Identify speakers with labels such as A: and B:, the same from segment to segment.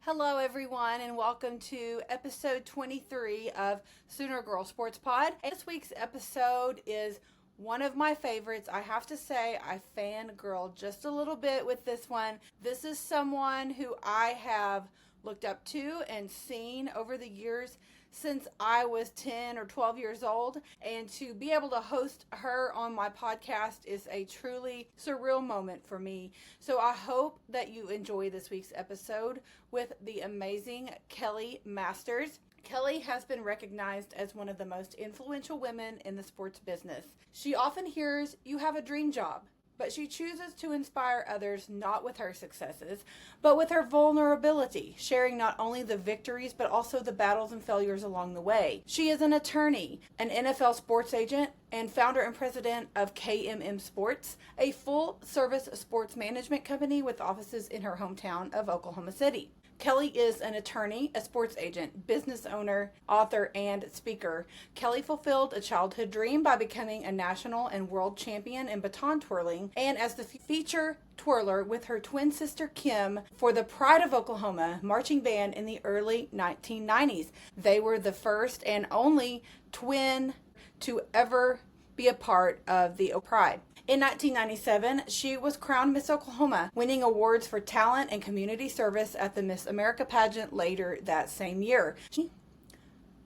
A: Hello, everyone, and welcome to episode 23 of Sooner Girl Sports Pod. This week's episode is one of my favorites. I have to say, I fangirl just a little bit with this one. This is someone who I have looked up to and seen over the years since I was 10 or 12 years old, and to be able to host her on my podcast is a truly surreal moment for me. So I hope that you enjoy this week's episode with the amazing Kelly Masters. Kelly has been recognized as one of the most influential women in the sports business. She often hears, "You have a dream job." But she chooses to inspire others not with her successes, but with her vulnerability, sharing not only the victories, but also the battles and failures along the way. She is an attorney, an NFL sports agent, and founder and president of KMM Sports, a full-service sports management company with offices in her hometown of Oklahoma City. Kelly is an attorney, a sports agent, business owner, author, and speaker. Kelly fulfilled a childhood dream by becoming a national and world champion in baton twirling, and as the feature twirler with her twin sister Kim for the Pride of Oklahoma marching band in the early 1990s. They were the first and only twin to ever be a part of the Pride. In 1997, she was crowned Miss Oklahoma, winning awards for talent and community service at the Miss America pageant later that same year.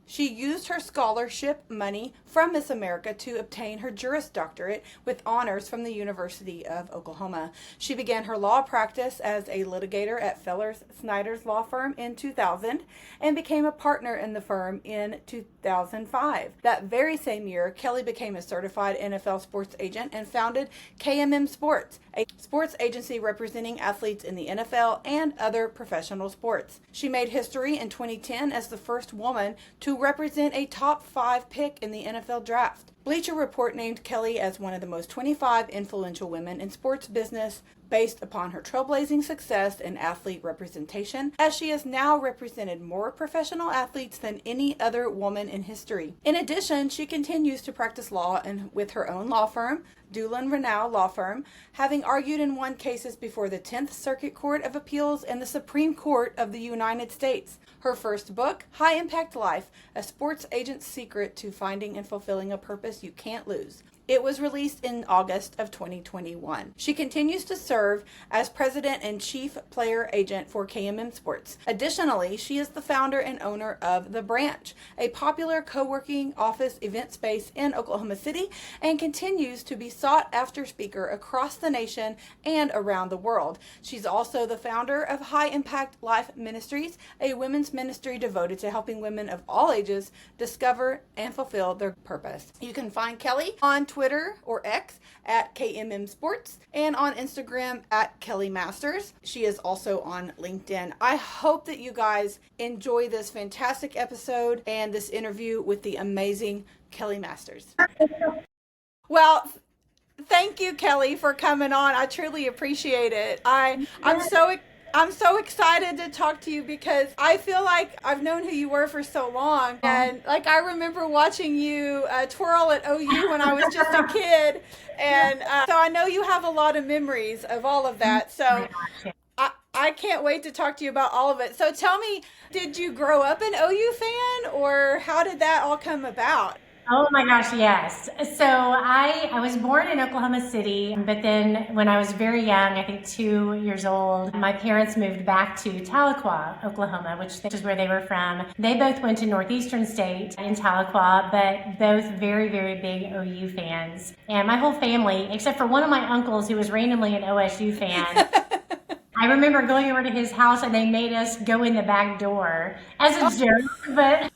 A: She used her scholarship money from Miss America to obtain her Juris Doctorate with honors from the University of Oklahoma. She began her law practice as a litigator at Fellers Snyder's law firm in 2000 and became a partner in the firm in 2005. That very same year, Kelly became a certified NFL sports agent and founded KMM Sports, a sports agency representing athletes in the NFL and other professional sports. She made history in 2010 as the first woman to represent a top 5 pick in the NFL draft. Bleacher Report named Kelly as one of the most 25 influential women in sports business based upon her trailblazing success in athlete representation, as she has now represented more professional athletes than any other woman in history. In addition, she continues to practice law with her own law firm, Reneau Law Firm, having argued and won cases before the 10th Circuit Court of Appeals and the Supreme Court of the United States. Her first book, High Impact Life, A Sports Agent's Secret to Finding and Fulfilling a Purpose You Can't Lose. It was released in August of 2021. She continues to serve as president and chief player agent for KMM Sports. Additionally, she is the founder and owner of The Branch, a popular co-working office event space in Oklahoma City, and continues to be sought after speaker across the nation and around the world. She's also the founder of High Impact Life Ministries, a women's ministry devoted to helping women of all ages discover and fulfill their purpose. You can find Kelly on Twitter or X at KMM Sports and on Instagram at Kelly Masters. She is also on LinkedIn. I hope that you guys enjoy this fantastic episode and this interview with the amazing Kelly Masters. Well, thank you, Kelly, for coming on. I truly appreciate it. I'm so excited to talk to you because I feel like I've known who you were for so long. And like I remember watching you twirl at OU when I was just a kid. And so I know you have a lot of memories of all of that. So I can't wait to talk to you about all of it. So tell me, did you grow up an OU fan, or how did that all come about?
B: Oh my gosh, yes. So I was born in Oklahoma City, but then when I was very young, I think 2 years old, my parents moved back to Tahlequah, Oklahoma, which is where they were from. They both went to Northeastern State in Tahlequah, but both very, very big OU fans. And my whole family, except for one of my uncles who was randomly an OSU fan, I remember going over to his house and they made us go in the back door as a joke, but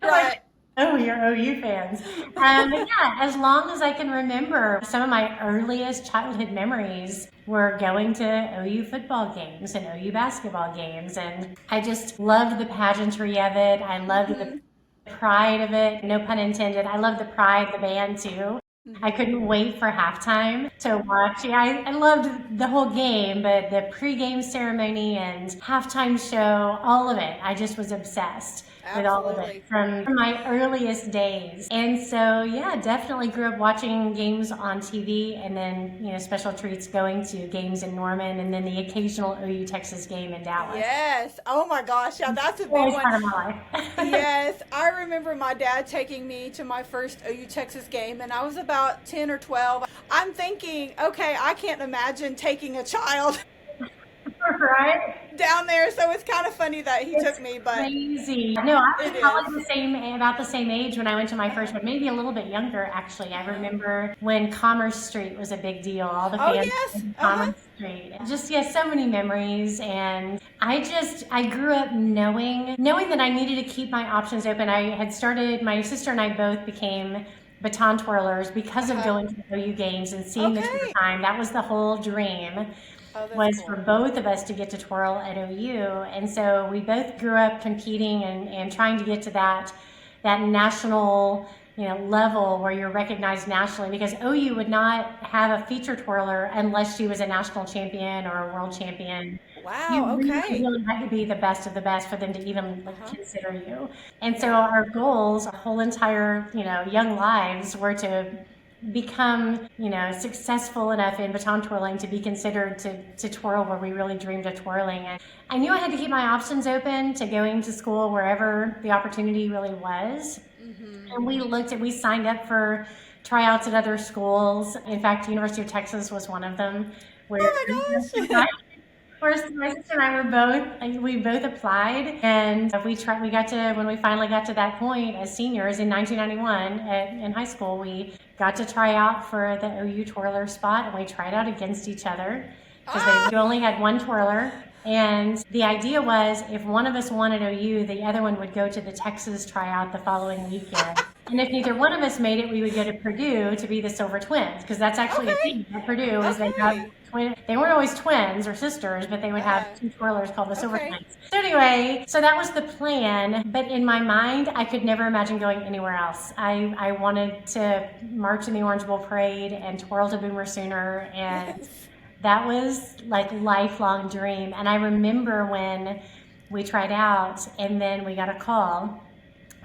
A: Right.
B: oh, you're OU fans. But yeah, as long as I can remember, some of my earliest childhood memories were going to OU football games and OU basketball games. And I just loved the pageantry of it. I loved the pride of it. No pun intended. I loved the pride, the band too. I couldn't wait for halftime to watch. Yeah, I loved the whole game, but the pregame ceremony and halftime show, all of it, I just was obsessed. with all of it from my earliest days. And so, yeah, definitely grew up watching games on TV, and then, special treats going to games in Norman, and then the occasional OU Texas game in Dallas.
A: Yes. Oh my gosh. Yeah, that's a big
B: Always
A: one.
B: part of my life.
A: Yes. I remember my dad taking me to my first OU Texas game, and I was about 10 or 12. I'm thinking, okay, I can't imagine taking a child
B: Right?
A: down there, so it's kind of funny that he took me, but
B: crazy. No, I was probably about the same age when I went to my first one, maybe a little bit younger, actually. I remember when Commerce Street was a big deal, all the fans in Commerce Street. Just, so many memories, and I grew up knowing that I needed to keep my options open. I had started, my sister and I both became baton twirlers because of going to the OU games and seeing the tour time. That was the whole dream. Was for both of us to get to twirl at OU. And so we both grew up competing and trying to get to that national level where you're recognized nationally, because OU would not have a feature twirler unless she was a national champion or a world champion.
A: Wow,
B: you really had to be the best of the best for them to even consider you. And so our goals, our whole entire young lives, were to become successful enough in baton twirling to be considered to twirl where we really dreamed of twirling. And I knew I had to keep my options open to going to school wherever the opportunity really was. And we signed up for tryouts at other schools. In fact, University of Texas was one of them. Where my sister and I we both applied, and when we finally got to that point as seniors in 1991 in high school, we got to try out for the OU twirler spot, and we tried out against each other because we only had one twirler. And the idea was, if one of us won at OU, the other one would go to the Texas tryout the following weekend. And if neither one of us made it, we would go to Purdue to be the Silver Twins, because that's actually a thing at Purdue. Is they have they weren't always twins or sisters, but they would have two twirlers called the Silver Twins. So anyway, so that was the plan. But in my mind, I could never imagine going anywhere else. I wanted to march in the Orange Bowl parade and twirl to Boomer Sooner, and that was like lifelong dream. And I remember when we tried out, and then we got a call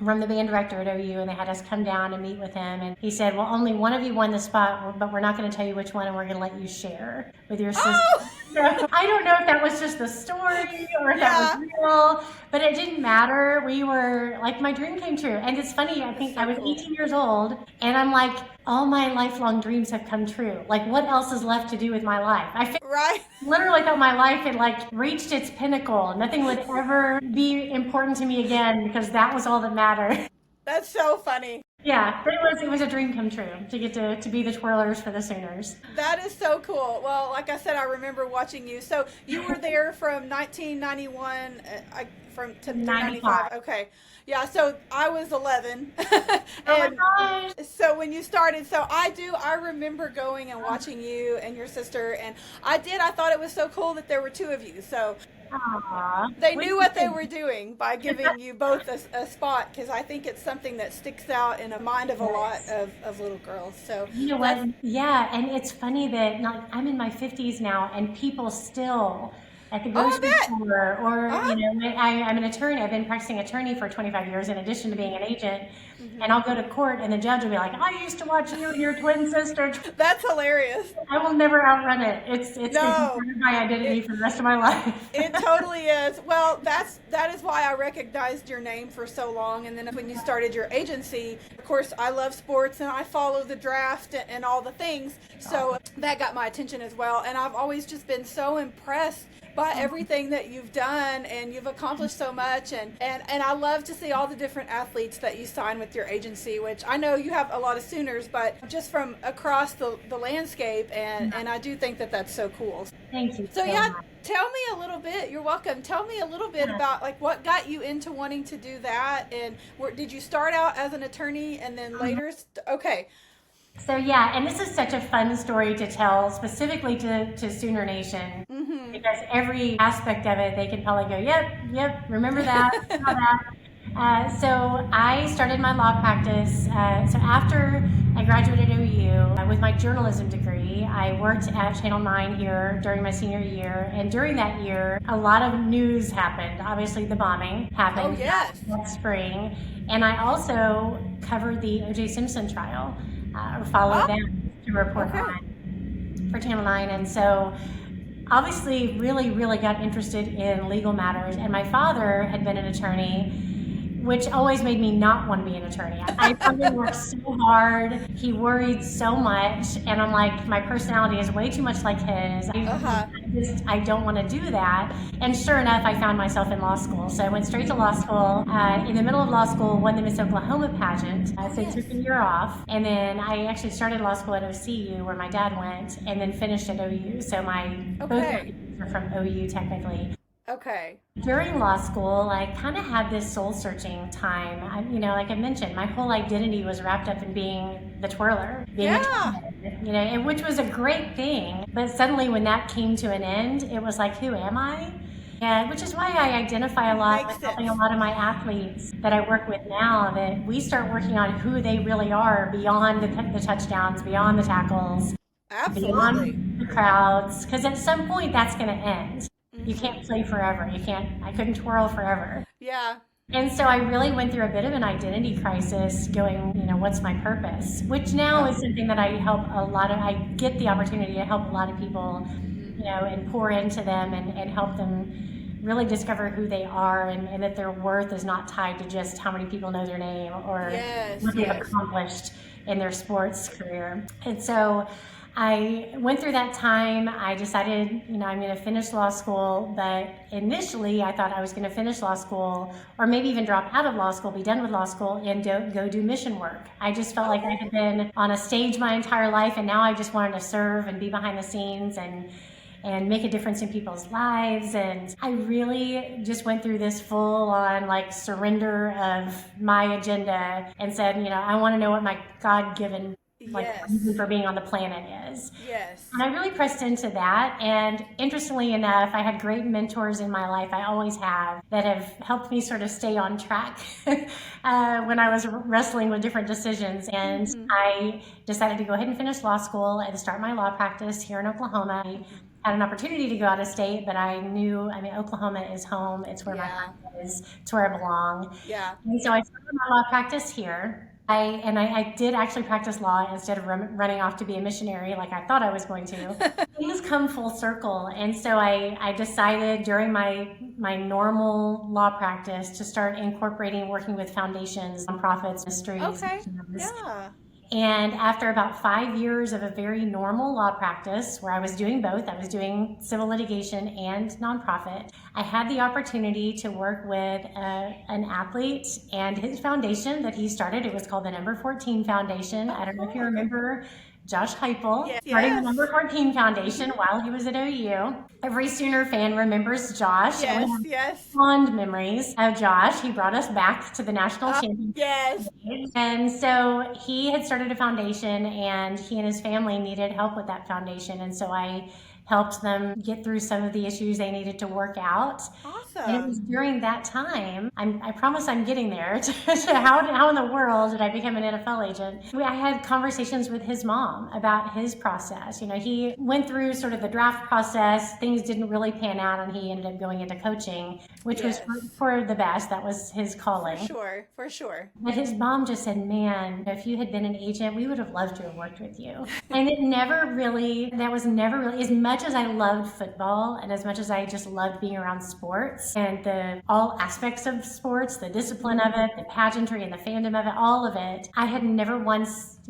B: from the band director at OU, and they had us come down and meet with him, and he said, well, only one of you won the spot, but we're not going to tell you which one, and we're going to let you share with your sister. So, I don't know if that was just the story or if that was real, but it didn't matter. We were like, my dream came true. And it's funny, I think I was 18 years old, and I'm like, all my lifelong dreams have come true. Like, what else is left to do with my life? I literally thought my life had reached its pinnacle. Nothing would ever be important to me again, because that was all that mattered.
A: That's so funny.
B: Yeah, but it was a dream come true to get to be the twirlers for the Sooners.
A: That is so cool. Well, like I said, I remember watching you. So you were there from 1991 to 95. Okay. Yeah, so I was 11.
B: Oh my gosh.
A: So when you started, I remember going and watching you and your sister, and I thought it was so cool that there were two of you. So they knew what they were doing by giving you both a spot, because I think it's something that sticks out in the mind of a lot of little girls. So
B: you know what? Yeah, and it's funny that I'm in my 50s now, and people still at the grocery store, or I'm an attorney. I've been practicing attorney for 25 years in addition to being an agent. And I'll go to court, and the judge will be like, I used to watch you and your twin sister.
A: That's hilarious.
B: I will never outrun it. It's been part of my identity for the rest of my life.
A: It totally is. Well, that is why I recognized your name for so long. And then when you started your agency, of course, I love sports, and I follow the draft and all the things. So that got my attention as well. And I've always just been so impressed by everything that you've done, and you've accomplished so much, and I love to see all the different athletes that you sign with your agency, which I know you have a lot of Sooners, but just from across the landscape, and I do think that that's so cool.
B: Thank you.
A: So tell me a little bit, you're welcome, tell me a little bit about what got you into wanting to do that, and did you start out as an attorney and then later, okay.
B: So and this is such a fun story to tell, specifically to Sooner Nation, because every aspect of it, they can probably go, yep, remember that, saw that. So I started my law practice. So after I graduated OU with my journalism degree. I worked at Channel 9 here during my senior year, and during that year, a lot of news happened. Obviously, the bombing happened that spring, and I also covered the O.J. Simpson trial, or followed that to report on for Channel 9, and so obviously really got interested in legal matters, and my father had been an attorney, which always made me not want to be an attorney. I probably worked so hard. He worried so much, and I'm like, my personality is way too much like his. I don't want to do that. And sure enough, I found myself in law school. So I went straight to law school. In the middle of law school, won the Miss Oklahoma pageant. So I took a year off, and then I actually started law school at OCU, where my dad went, and then finished at OU. So both are from OU technically.
A: Okay.
B: During law school, I kind of had this soul-searching time. Like I mentioned, my whole identity was wrapped up in being the twirler, which was a great thing. But suddenly when that came to an end, it was like, who am I? And which is why I identify a lot with helping a lot of my athletes that I work with now, that we start working on who they really are beyond the touchdowns, beyond the tackles, beyond the crowds, because at some point that's going to end. You can't play forever. I couldn't twirl forever.
A: Yeah.
B: And so I really went through a bit of an identity crisis going, what's my purpose? Which now is something that I get the opportunity to help a lot of people, and pour into them and help them really discover who they are, and that their worth is not tied to just how many people know their name or what they've accomplished in their sports career. And so I went through that time. I decided, I'm going to finish law school, but initially I thought I was going to finish law school, or maybe even drop out of law school, be done with law school, and go do mission work. I just felt like I had been on a stage my entire life, and now I just wanted to serve and be behind the scenes and make a difference in people's lives. And I really just went through this full-on surrender of my agenda and said, I want to know what my God-given reason for being on the planet is.
A: Yes.
B: And I really pressed into that. And interestingly enough, I had great mentors in my life. I always have, that have helped me sort of stay on track when I was wrestling with different decisions. And I decided to go ahead and finish law school and start my law practice here in Oklahoma. I had an opportunity to go out of state, but I knew, Oklahoma is home. It's where my heart is. It's where I belong.
A: Yeah.
B: And so I started my law practice here. I did actually practice law instead of running off to be a missionary like I thought I was going to. Things come full circle. And so I decided during my normal law practice to start incorporating working with foundations, nonprofits, ministries.
A: Okay. Yeah.
B: And after about 5 years of a very normal law practice where I was doing both, I was doing civil litigation and nonprofit, I had the opportunity to work with an athlete and his foundation that he started. It was called the Number 14 Foundation. I don't know if you remember Josh Heupel, starting the Number 14 Foundation while he was at OU. Every Sooner fan remembers Josh.
A: Yes.
B: Fond memories of Josh. He brought us back to the national championship.
A: Yes.
B: And so he had started a foundation, and he and his family needed help with that foundation. And so I helped them get through some of the issues they needed to work out.
A: Awesome.
B: And it was during that time, I promise I'm getting there, to how in the world did I become an NFL agent? I had conversations with his mom about his process. He went through sort of the draft process. Things didn't really pan out, and he ended up going into coaching, which was for the best. That was his calling.
A: For sure.
B: But his mom just said, man, if you had been an agent, we would have loved to have worked with you. And that was never really, as much as I loved football and as much as I just loved being around sports and all aspects of sports, the discipline of it, the pageantry and the fandom of it, all of it, I had never once,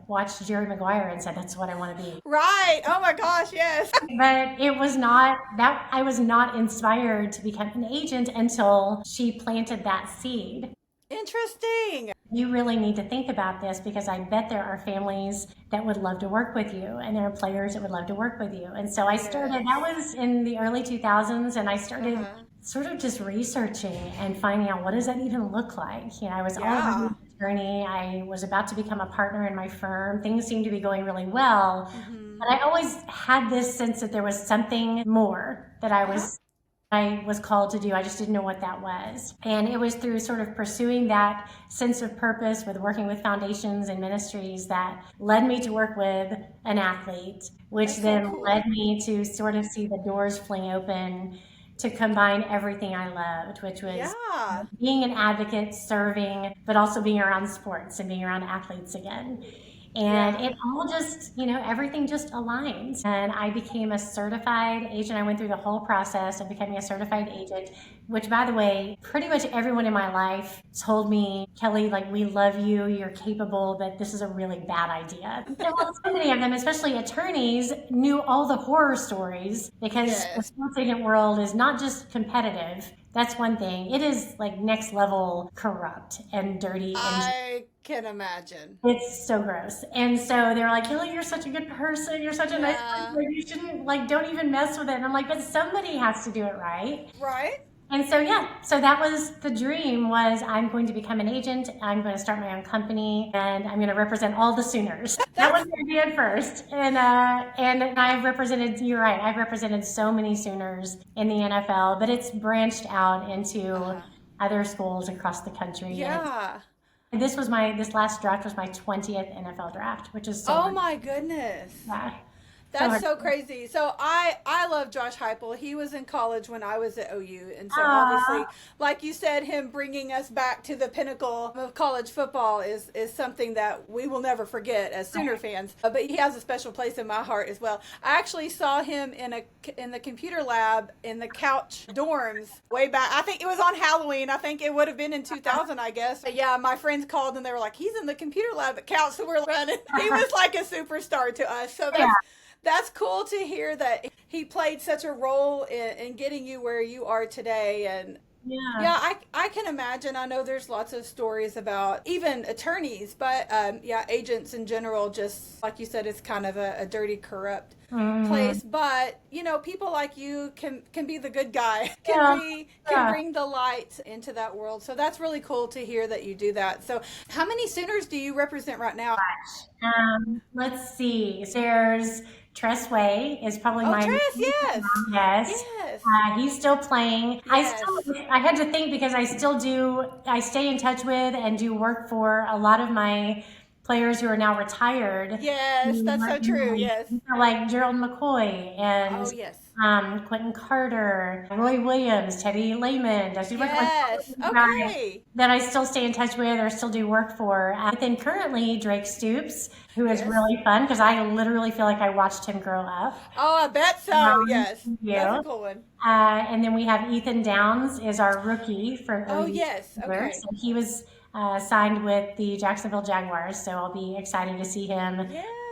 B: watched Jerry Maguire and said, that's what I want to be.
A: Right. Oh my gosh, yes.
B: But it was not that I was not inspired to become an agent until she planted that seed.
A: Interesting.
B: You really need to think about this, because I bet there are families that would love to work with you, and there are players that would love to work with you. And so I started, that was in the early 2000s, and I started sort of just researching and finding out, what does that even look like? I was already an attorney. I was about to become a partner in my firm. Things seemed to be going really well. But I always had this sense that there was something more that I was I was called to do. I just didn't know what that was. And it was through sort of pursuing that sense of purpose with working with foundations and ministries that led me to work with an athlete, which
A: That's so
B: then
A: cool.
B: led me to sort of see the doors fling open to combine everything I loved, which was
A: Yeah.
B: being an advocate, serving, but also being around sports and being around athletes again. And
A: Yeah.
B: it all just, everything just aligned. And I became a certified agent. I went through the whole process of becoming a certified agent, which, by the way, pretty much everyone in my life told me, Kelly, like, we love you, you're capable, but this is a really bad idea. And well, so many of them, especially attorneys, knew all the horror stories because the
A: Yes.
B: sports agent world is not just competitive. That's one thing. It is like next level corrupt and dirty and
A: I can imagine.
B: it's so gross. And so they're like, Kelly, you're such a good person. You're such a nice person.
A: Yeah.
B: Like, you shouldn't, like, don't even mess with it. And I'm like, but somebody has to do it right.
A: Right?
B: And so, yeah, so that was the dream was I'm going to become an agent. I'm going to start my own company and I'm going to represent all the Sooners. That was the idea at first. And I've represented, you're right, I've represented so many Sooners in the NFL, but it's branched out into other schools across the country.
A: Yeah.
B: And this last draft was my 20th NFL draft, which is so
A: Oh
B: hard.
A: my goodness.
B: Yeah.
A: That's so crazy. So I love Josh Heupel. He was in college when I was at OU, and so obviously, like you said, him bringing us back to the pinnacle of college football is something that we will never forget as Sooner fans. But he has a special place in my heart as well. I actually saw him in the computer lab in the couch dorms way back. I think it was on Halloween. I think it would have been in 2000, I guess. But yeah, my friends called and they were like, "He's in the computer lab at couch," so we're running. He was like a superstar to us. So that's cool to hear that he played such a role in getting you where you are today. And yeah, I can imagine. I know there's lots of stories about even attorneys, but yeah, agents in general, just like you said, it's kind of a dirty, corrupt place. But people like you can be the good guy, can bring the light into that world. So that's really cool to hear that you do that. So how many Sooners do you represent right now?
B: Let's see. There's Tress Way is probably
A: Oh,
B: my
A: Tress, yes.
B: yes.
A: Yes.
B: He's still playing.
A: Yes.
B: I had to think because I stay in touch with and do work for a lot of my players who are now retired.
A: Yes, that's so true. Yes.
B: Like Gerald McCoy and
A: Oh, yes.
B: Quentin Carter, Roy Williams, Teddy Lehman.
A: Yes. Okay.
B: That I still stay in touch with or still do work for. But then currently Drake Stoops, who is really fun because I literally feel like I watched him grow up.
A: Oh, I bet so. Yes. That's a cool one.
B: And then we have Ethan Downs is our rookie for
A: Oh, yes. Okay.
B: So he was signed with the Jacksonville Jaguars, so I'll be excited to see him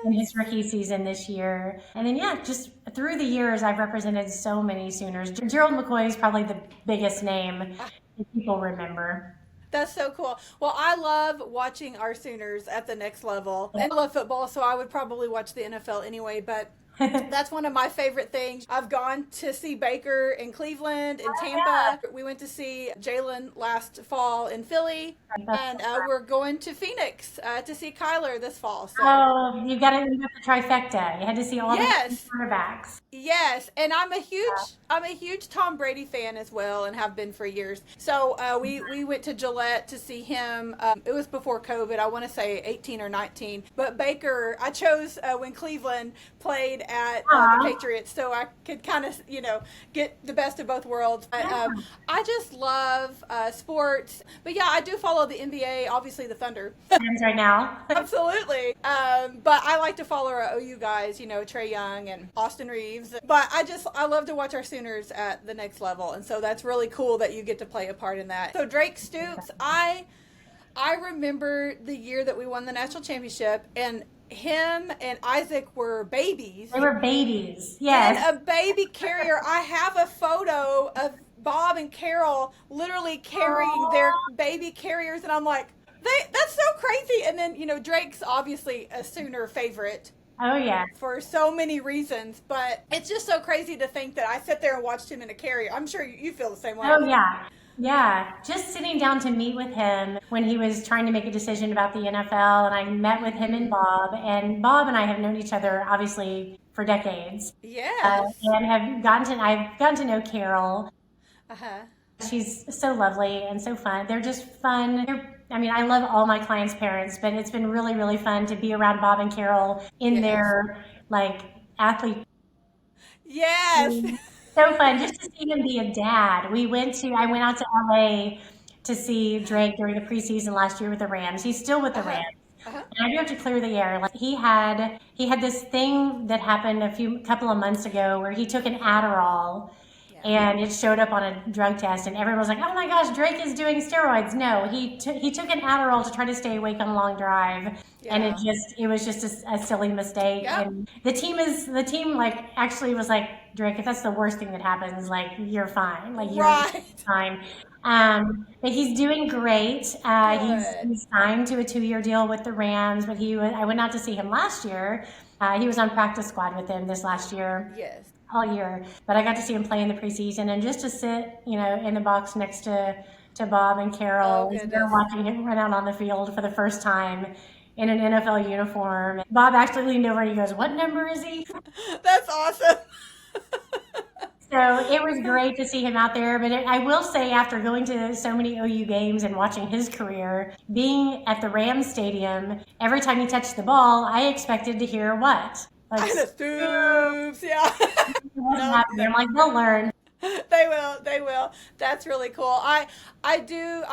B: in his rookie season this year. And then, just through the years, I've represented so many Sooners. Gerald McCoy is probably the biggest name that people remember.
A: That's so cool. Well, I love watching our Sooners at the next level. And I love football, so I would probably watch the NFL anyway, but that's one of my favorite things. I've gone to see Baker in Cleveland, in Tampa. We went to see Jalen last fall in Philly. And we're going to Phoenix to see Kyler this fall. So.
B: Oh, you got the trifecta. You had to see all the quarterbacks.
A: Yes, and I'm a huge Tom Brady fan as well, and have been for years. So we went to Gillette to see him. It was before COVID. I want to say 18 or 19. But Baker, I chose when Cleveland played at the Patriots, so I could kind of get the best of both worlds. But, I just love sports. But yeah, I do follow the NBA, obviously the Thunder.
B: Right now.
A: Absolutely. But I like to follow our OU guys, Trae Young and Austin Reeves. But I love to watch our Sooners at the next level. And so that's really cool that you get to play a part in that. So Drake Stoops, I remember the year that we won the national championship, and him and Isaac were babies.
B: They were babies. Yes.
A: And a baby carrier. I have a photo of Bob and Carol literally carrying their baby carriers, and I'm like, that's so crazy. And then, Drake's obviously a Sooner favorite.
B: Oh, yeah.
A: For so many reasons, but it's just so crazy to think that I sat there and watched him in a carrier. I'm sure you feel the same way.
B: Oh, yeah. Yeah, just sitting down to meet with him when he was trying to make a decision about the NFL, and I met with him and Bob and I have known each other obviously for decades.
A: Yes.
B: And I've gotten to know Carol.
A: Uh-huh.
B: She's so lovely and so fun. They're just fun. I mean, I love all my clients' parents, but it's been really, really fun to be around Bob and Carol in
A: Yes.
B: their like athlete.
A: Yes.
B: So fun just to see him be a dad. I went out to LA to see Drake during the preseason last year with the Rams. He's still with the
A: Uh-huh.
B: Rams.
A: Uh-huh.
B: And I do have to clear the air. Like he had this thing that happened couple of months ago where he took an Adderall
A: Yeah.
B: and it showed up on a drug test and everyone was like, "Oh my gosh, Drake is doing steroids." No, he took an Adderall to try to stay awake on a long drive, and
A: Yeah.
B: it was just a silly mistake.
A: Yep.
B: And the team like actually was like, "Drake, if that's the worst thing that happens, like you're fine, like you're
A: Right.
B: fine." But he's doing great.
A: Good.
B: He's signed to a 2-year deal with the Rams, but I went out to see him last year. He was on practice squad with them this last year,
A: Yes.
B: all year. But I got to see him play in the preseason and just to sit, in the box next to Bob and
A: Oh
B: Carol as they're
A: goodness.
B: watching him run out on the field for the first time in an NFL uniform. Bob actually leaned over and he goes, "What number is he?"
A: That's awesome.
B: So it was great to see him out there. But I will say, after going to so many OU games and watching his career, being at the Rams Stadium, every time he touched the ball, I expected to hear what? Like,
A: And the stoops, yeah.
B: wasn't
A: No,
B: happening. I'm like, they'll learn.
A: they will. They will. That's really cool. I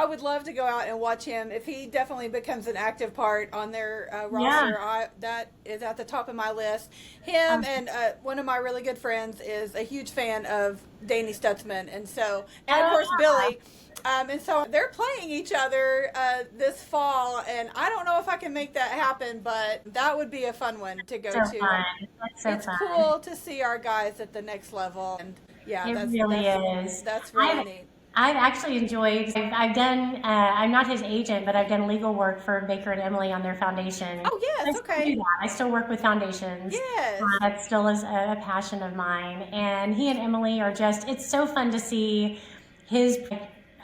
A: would love to go out and watch him if he definitely becomes an active part on their
B: Yeah.
A: roster. That is at the top of my list. Him and one of my really good friends is a huge fan of Danny Stutzman, and of course Billy. And so they're playing each other this fall, and I don't know if I can make that happen, but that would be a fun one to go
B: So
A: to.
B: fun. That's so
A: It's
B: fun.
A: cool to see our guys at the next level, and yeah,
B: It really is.
A: that's really neat.
B: I've actually enjoyed. I've done. I'm not his agent, but I've done legal work for Baker and Emily on their foundation.
A: Oh
B: I
A: yes,
B: still do
A: okay,
B: that. I still work with foundations.
A: yes,
B: That still is a passion of mine. And he and Emily are just. It's so fun to see his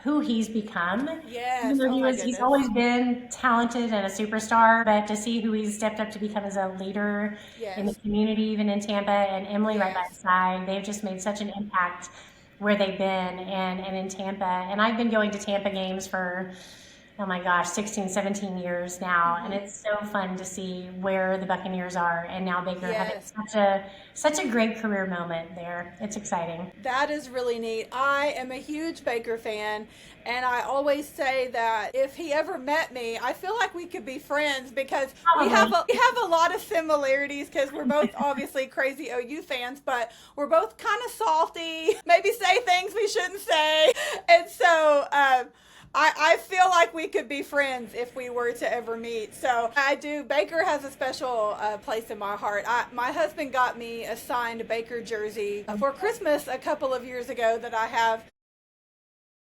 B: who he's become. Even
A: yes.
B: though
A: Oh my
B: he's
A: goodness,
B: always been talented and a superstar, but to see who he's stepped up to become as a leader in the
A: yes,
B: community, even in Tampa, and Emily right by his
A: yes.
B: side, they've just made such an impact where they've been and in Tampa. And I've been going to Tampa games for, oh my gosh, 16, 17 years now. And
A: Hmm.
B: it's so fun to see where the Buccaneers are and now Baker having
A: Yes,
B: such a great career moment there. It's exciting.
A: that is really neat. I am a huge Baker fan, and I always say that if he ever met me, I feel like we could be friends because
B: Probably.
A: we have a lot of similarities because we're both obviously crazy OU fans, but we're both kind of salty, maybe say things we shouldn't say, and so I feel like we could be friends if we were to ever meet. So I do. Baker has a special place in my heart. My husband got me a signed Baker jersey for Christmas a couple of years ago that I have.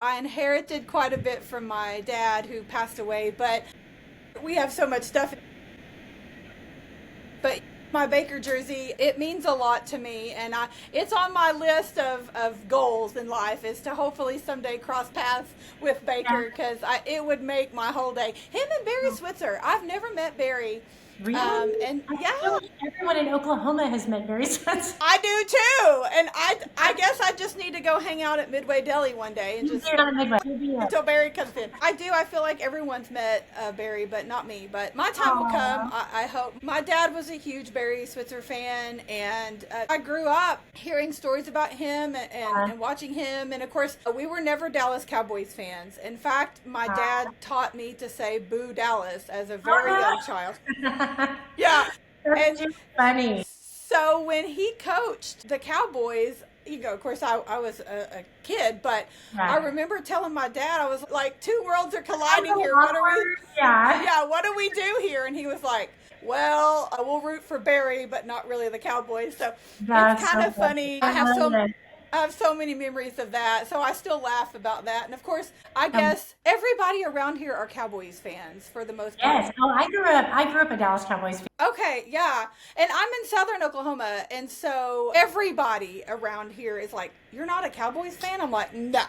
A: I inherited quite a bit from my dad who passed away, but we have so much stuff. But my Baker jersey, it means a lot to me, and it's on my list of goals in life is to hopefully someday cross paths with Baker because it would make my whole day. Him and Barry Switzer. I've never met Barry.
B: Really?
A: And
B: I
A: yeah,
B: feel like everyone in Oklahoma has met Barry Switzer.
A: I do too. And I guess I just need to go hang out at Midway Deli one day and just
B: You're not a Midway. You'll be it.
A: until Barry comes in. I do. I feel like everyone's met Barry, but not me. But my time will come. I hope. My dad was a huge Barry Switzer fan, and I grew up hearing stories about him and watching him. And of course, we were never Dallas Cowboys fans. In fact, my dad taught me to say "Boo Dallas" as a very young child. Yeah,
B: That's
A: and
B: too funny.
A: so when he coached the Cowboys, of course, I was a kid, but I
B: Right.
A: remember telling my dad, I was like, two worlds are colliding
B: That's
A: here. What are we?
B: awkward. Yeah.
A: Yeah, what do we do here? And he was like, well, I will root for Barry, but not really the Cowboys. So
B: That's
A: it's kind
B: so
A: of funny.
B: I love it.
A: I have so many memories of that, so I still laugh about that. And of course, I guess everybody around here are Cowboys fans for the most part.
B: Yes. Oh, I grew up a Dallas Cowboys fan.
A: Okay, yeah. And I'm in southern Oklahoma, and so everybody around here is like, you're not a Cowboys fan? I'm like, no.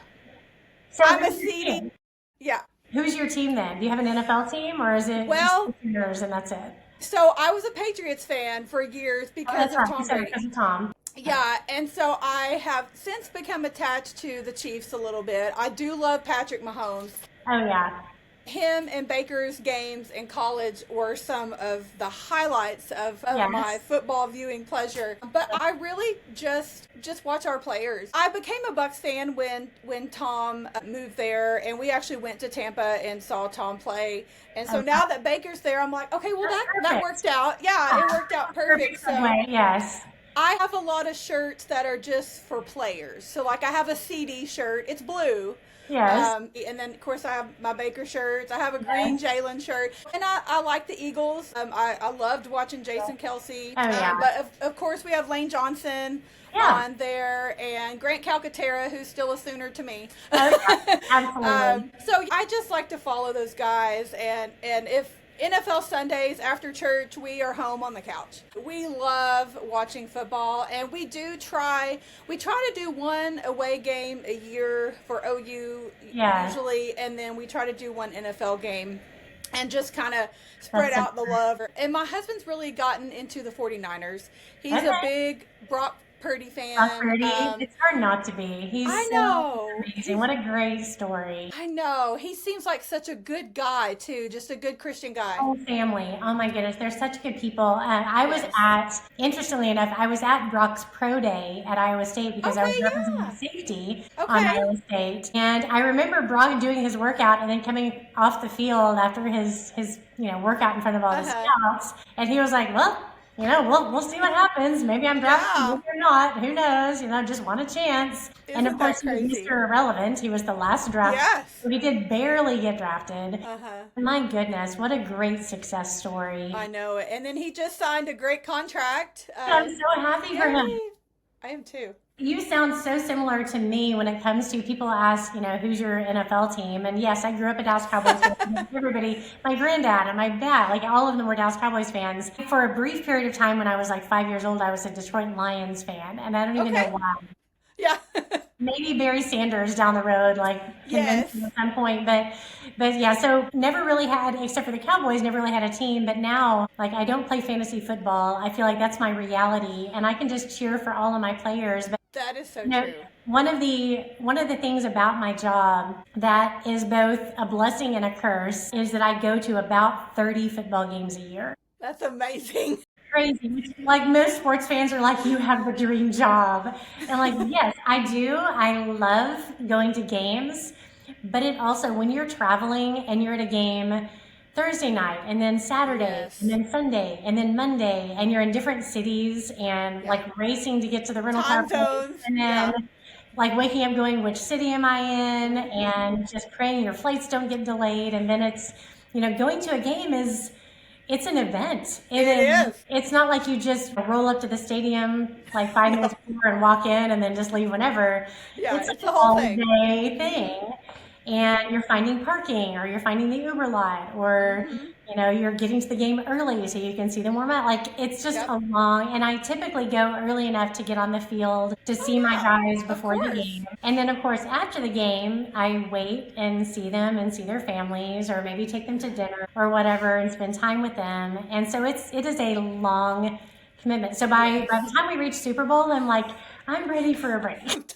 B: So
A: I'm a
B: who's your
A: CD.
B: team?
A: Yeah.
B: Who's your team then? Do you have an NFL team or is it
A: Well,
B: just yours and that's it?
A: so I was a Patriots fan for years
B: Oh,
A: because
B: that's
A: of
B: right. You
A: Tom
B: said
A: Brady.
B: because of Tom.
A: Yeah, and so I have since become attached to the Chiefs a little bit. I do love Patrick Mahomes.
B: Oh yeah.
A: Him and Baker's games in college were some of the highlights of my
B: Yes.
A: football viewing pleasure. But I really just watch our players. I became a Bucks fan when Tom moved there, and we actually went to Tampa and saw Tom play. And so
B: Okay.
A: now that Baker's there, I'm like, okay, well
B: That's
A: that
B: perfect.
A: worked out. Yeah, it worked out perfect.
B: Perfect
A: So
B: segue. Yes.
A: I have a lot of shirts that are just for players. So like I have a CD shirt. It's blue.
B: Yes.
A: And then, of course, I have my Baker shirts. I have a green
B: Yes.
A: Jalen shirt. And I like the Eagles. I loved watching Jason Kelsey.
B: Oh yeah.
A: But, of course, we have Lane Johnson
B: Yeah.
A: on there and Grant Calcaterra, who's still a Sooner to me.
B: Oh, yeah. Absolutely.
A: So I just like to follow those guys. And if NFL Sundays after church, we are home on the couch. We love watching football, and we try to do one away game a year for OU
B: Yeah.
A: usually, and then we try to do one NFL game and just kind of spread
B: That's
A: out the love. And my husband's really gotten into the 49ers. He's a
B: okay.
A: big Brock Purdy fan.
B: Brock Purdy. It's hard not to be. He's
A: I
B: so
A: know.
B: amazing. What a great story.
A: I know. He seems like such a good guy, too. Just a good Christian guy.
B: Whole family. Oh my goodness, they're such good people. I was
A: Yes.
B: interestingly enough, I was at Brock's pro day at Iowa State because I was
A: Okay,
B: representing
A: yeah.
B: safety on
A: Okay.
B: Iowa State, and I remember Brock doing his workout and then coming off the field after his workout in front of all the
A: Uh-huh.
B: scouts, and he was like, "Well, we'll see what happens. Maybe I'm drafted,
A: Yeah.
B: maybe I'm not. Who knows? Just want a chance." And of
A: Isn't
B: course,
A: that
B: he was
A: crazy?
B: Mr. Irrelevant. He was the last draft.
A: Yes.
B: So he did barely get drafted.
A: Uh-huh.
B: My goodness, what a great success story.
A: I know it. And then he just signed a great contract.
B: I'm so happy for him.
A: Yay. I am too.
B: You sound so similar to me when it comes to people ask, who's your NFL team? And yes, I grew up a Dallas Cowboys fan. Everybody, my granddad and my dad, like all of them were Dallas Cowboys fans. For a brief period of time when I was like 5 years old, I was a Detroit Lions fan. And I don't even know
A: Okay.
B: why.
A: Yeah.
B: Maybe Barry Sanders down the road, like convinced
A: Yes.
B: me at some point. But yeah, so never really had, except for the Cowboys, never really had a team. But now, like, I don't play fantasy football. I feel like that's my reality, and I can just cheer for all of my players. But
A: That is so
B: no,
A: true.
B: one of the things about my job that is both a blessing and a curse is that I go to about 30 football games a year.
A: That's amazing.
B: Crazy. Like most sports fans are like, you have the dream job. And like, yes, I do. I love going to games. But it also, when you're traveling and you're at a game Thursday night and then Saturday
A: Yes.
B: and then Sunday and then Monday and you're in different cities and
A: Yeah.
B: like racing to get to the rental car
A: Time
B: place
A: zones.
B: and
A: Yeah.
B: then like waking up going, which city am I in? And just praying your flights don't get delayed. And then it's, going to a game it's an event.
A: It is.
B: It's not like you just roll up to the stadium like 5 minutes before and walk in and then just leave whenever.
A: Yeah,
B: It's
A: it's
B: an
A: the whole thing.
B: all-day thing. And you're finding parking, or you're finding the Uber lot, or you're getting to the game early so you can see them warm up. Like, it's just
A: Yep.
B: a long, and I typically go early enough to get on the field to see my
A: yeah,
B: guys
A: of
B: before the
A: course.
B: game. And then, of course, after the game, I wait and see them and see their families, or maybe take them to dinner or whatever and spend time with them. And so it is a long commitment. So by the time we reach Super Bowl, I'm like, I'm ready for a break.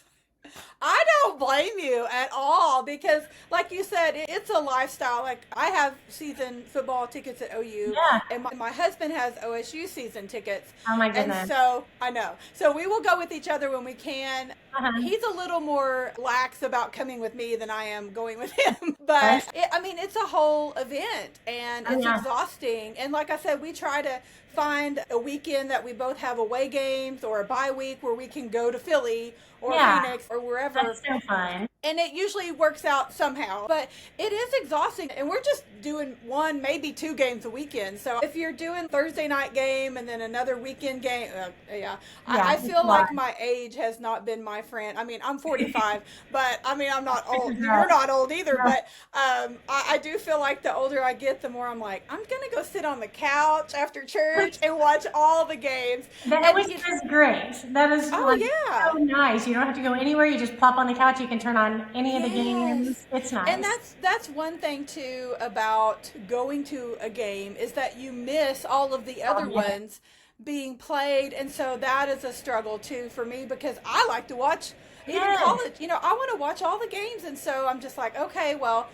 A: I don't blame you at all because, like you said, it's a lifestyle. Like, I have season football tickets at OU,
B: Yeah.
A: and my husband has OSU season tickets.
B: Oh my
A: And
B: goodness.
A: so, I know. So, we will go with each other when we can.
B: Uh-huh.
A: He's a little more lax about coming with me than I am going with him. But,
B: Right.
A: it's a whole event, and
B: Oh,
A: it's
B: yeah.
A: exhausting. And like I said, we try to find a weekend that we both have away games or a bye week where we can go to Philly or
B: Yeah.
A: Phoenix or wherever.
B: That's so fun.
A: And it usually works out somehow, but it is exhausting. And we're just doing one, maybe 2 games a weekend. So if you're doing Thursday night game and then another weekend game,
B: Yeah,
A: I
B: it's
A: feel
B: a
A: like
B: lot.
A: my age has not been my friend. I mean, I'm 45, but I'm not old.
B: Yeah.
A: You're not old either.
B: No.
A: But I do feel like the older I get, the more I'm like, I'm going to go sit on the couch after church and watch all the games.
B: That was just great. That is
A: Oh,
B: like
A: yeah.
B: so nice. You don't have to go anywhere. You just plop on the couch. You can turn on any of the games. It's nice.
A: And that's one thing too about going to a game is that you miss all of the other
B: yeah.
A: ones being played. And so that is a struggle too for me because I like to watch even
B: Yes.
A: college. I want to watch all the games. And so I'm just like, okay, well,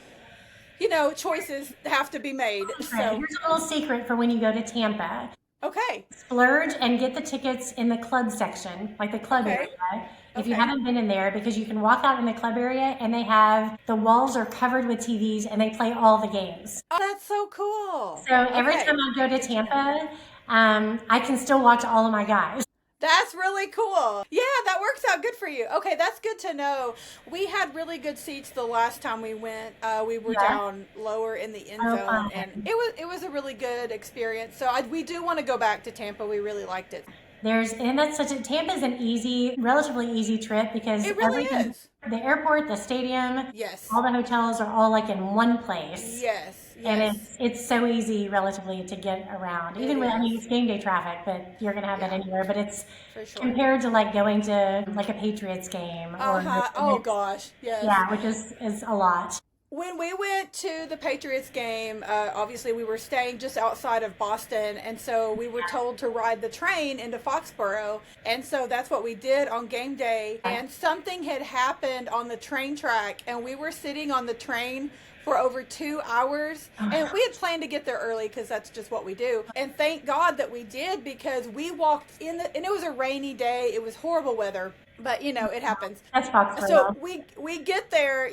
A: choices have to be made.
B: Right.
A: So,
B: Here's a little secret for when you go to Tampa.
A: okay.
B: Splurge and get the tickets in the club section, like the club
A: Okay.
B: area. If you
A: Okay.
B: haven't been in there, because you can walk out in the club area and they have the walls are covered with TVs and they play all the games.
A: Oh, that's so cool.
B: So every
A: Okay.
B: time I go to Tampa, I can still watch all of my guys.
A: That's really cool. Yeah, that works out good for you. Okay, that's good to know. We had really good seats the last time we went. We were
B: Yeah.
A: down lower in the end
B: Oh,
A: zone,
B: fun.
A: and it was a really good experience. So we do want to go back to Tampa. We really liked it.
B: Tampa's an relatively easy trip because
A: It really
B: everything,
A: is.
B: the airport, the stadium,
A: Yes.
B: all the hotels are all like in one place.
A: Yes.
B: And
A: Yes.
B: it's so easy relatively to get around. Even with, I mean, it's game day traffic, but you're going to have that
A: Yeah.
B: anywhere. But it's
A: For sure.
B: compared to like going to like a Patriots game
A: Oh gosh. Yes.
B: yeah, which is a lot.
A: When we went to the Patriots game, obviously we were staying just outside of Boston, and so we were told to ride the train into Foxborough, and so that's what we did on game day. And something had happened on the train track, and we were sitting on the train for over 2 hours, and we had planned to get there early because that's just what we do. And thank God that we did, because we walked in and it was a rainy day. It was horrible weather, but it happens.
B: That's Foxborough.
A: So we get there,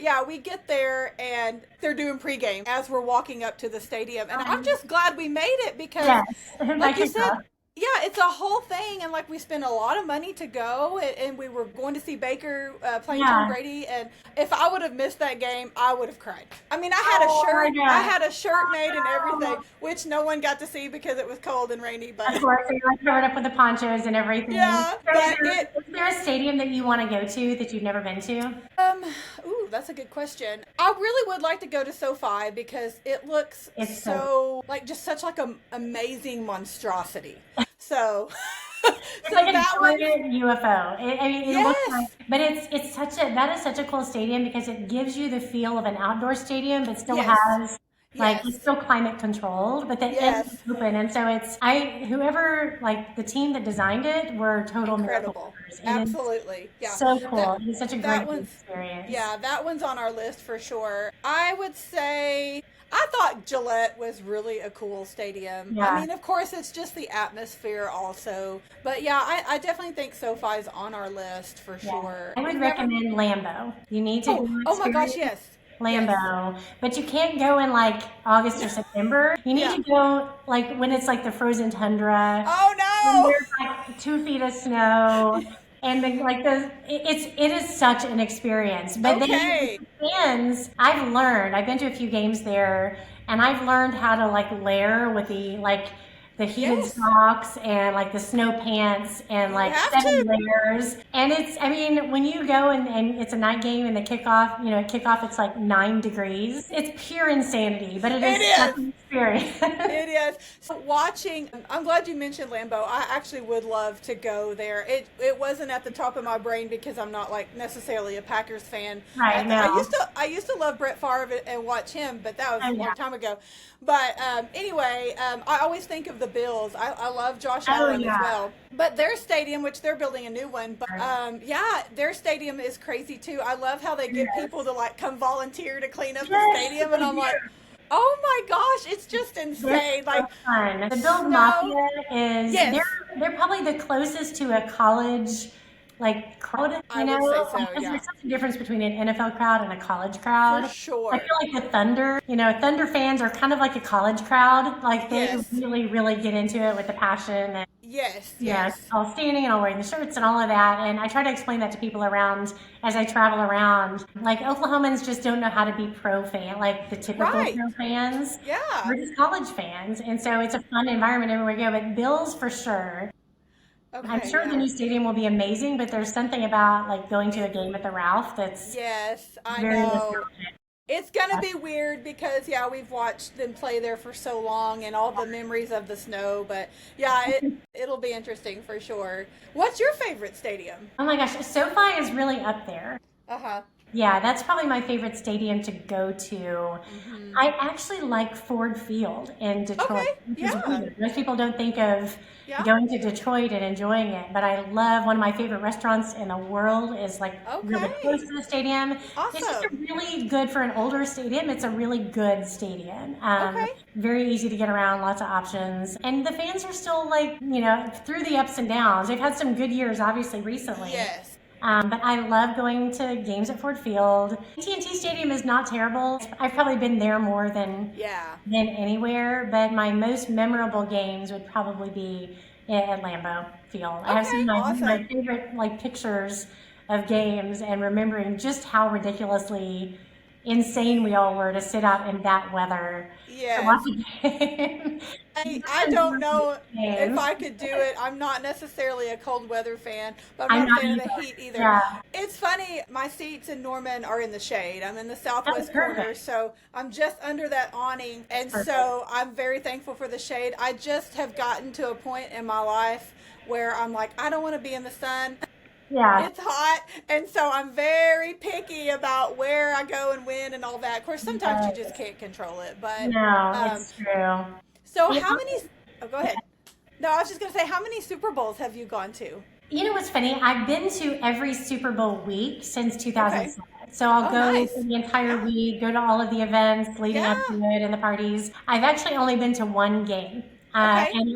A: and they're doing pregame as we're walking up to the stadium, and I'm just glad we made it because,
B: Yes.
A: like you said, yeah, it's a whole thing, and like we spent a lot of money to go, and we were going to see Baker playing Tom Brady, and if I would have missed that game, I would have cried. I mean, I had a shirt, made and everything, which no one got to see because it was cold and rainy. But
B: of course, you're like covered up with the ponchos and everything.
A: Yeah,
B: Is there a stadium that you want to go to that you've never been to?
A: That's a good question. I really would like to go to SoFi because it looks so like just such like an amazing monstrosity. So,
B: It's like a giant UFO. It looks like, but that is such a cool stadium because it gives you the feel of an outdoor stadium, but still has it's still climate controlled, but the end is open, and so whoever like the team that designed it were total
A: incredible. Absolutely, yeah,
B: so cool. It's such a great experience.
A: Yeah, that one's on our list for sure. I would say, I thought Gillette was really a cool stadium.
B: Yeah.
A: I mean, of course, it's just the atmosphere also. But yeah, I definitely think SoFi's on our list for sure.
B: I would recommend Lambeau. You need to
A: Oh my gosh, yes.
B: Lambeau. But you can't go in like August or September. You need to go like when it's like the frozen tundra.
A: Oh no!
B: When there's like 2 feet of snow. And it is such an experience. But the fans, I've been to a few games there, and I've learned how to like layer with the heated socks and like the snow pants and like 7 layers. And when you go and it's a night game and at kickoff it's like 9 degrees. It's pure insanity, but it is such an experience.
A: It is. So I'm glad you mentioned Lambeau. I actually would love to go there. It wasn't at the top of my brain because I'm not like necessarily a Packers fan.
B: Right.
A: I used to love Brett Favre and watch him, but that was a long time ago. But anyway, I always think of the Bills. I love Josh Allen as well. But their stadium, which they're building a new one, but their stadium is crazy too. I love how they get people to like come volunteer to clean up the stadium, and I'm like, oh my gosh, it's just insane.
B: Like fun. The Bills Mafia is they're probably the closest to a college like crowd,
A: I would say so,
B: There's such a difference between an NFL crowd and a college crowd.
A: For sure.
B: I feel like the Thunder fans are kind of like a college crowd. Like they really, really get into it with the passion and all standing and all wearing the shirts and all of that. And I try to explain that to people around as I travel around. Like Oklahomans just don't know how to be pro fan, like the typical pro fans.
A: Yeah.
B: We're just college fans. And so it's a fun environment everywhere we go. But Bills for sure. Okay, I'm sure the new stadium will be amazing, but there's something about like going to a game at the Ralph that's
A: I know. It's going to be weird because, we've watched them play there for so long and all the memories of the snow. But, it'll be interesting for sure. What's your favorite stadium?
B: Oh, my gosh. SoFi is really up there.
A: Uh-huh.
B: Yeah, that's probably my favorite stadium to go to.
A: Hmm.
B: I actually like Ford Field in Detroit,
A: Okay.
B: which is
A: Yeah.
B: weird. Most people don't think of
A: Yeah.
B: going to Detroit and enjoying it, but I love one of my favorite restaurants in the world is like really close
A: Okay.
B: to the stadium. It's just a
A: Awesome.
B: really good for an older stadium. It's a really good stadium.
A: Okay.
B: Very easy to get around, lots of options, and the fans are still like through the ups and downs. They've had some good years, obviously recently.
A: Yes.
B: But I love going to games at Ford Field. TNT Stadium is not terrible. I've probably been there more
A: Yeah.
B: than anywhere, but my most memorable games would probably be at Lambeau Field. I have
A: Okay.
B: some of my
A: Awesome.
B: favorite like pictures of games and remembering just how ridiculously insane we all were to sit out in that weather to watch
A: Yes.
B: a game.
A: I don't know if
B: Games.
A: I could do it. I'm not necessarily a cold weather fan, but I'm
B: I'm
A: not a
B: not
A: fan of
B: either.
A: the heat either.
B: Yeah,
A: It's funny, my seats in Norman are in the shade. I'm in the
B: that was
A: southwest corner,
B: perfect.
A: so I'm just under that awning, and
B: Perfect.
A: so I'm very thankful for the shade. I just have gotten to a point in my life where I'm like, I don't want to be in the sun.
B: Yeah.
A: It's hot, and so I'm very picky about where I go and when and all that. Of course, sometimes you just
B: Yes.
A: can't control it, but
B: No,
A: um,
B: it's true.
A: so
B: You
A: how
B: know,
A: many? Oh, go ahead. No, I was just gonna say, how many Super Bowls have you gone to?
B: you know what's funny? I've been to every Super Bowl week since
A: Okay.
B: 2007. So I'll
A: Oh,
B: go for
A: nice.
B: the entire
A: Yeah.
B: week, go to all of the events leading up to
A: Yeah.
B: it and the parties. I've actually only been to one game,
A: Okay.
B: and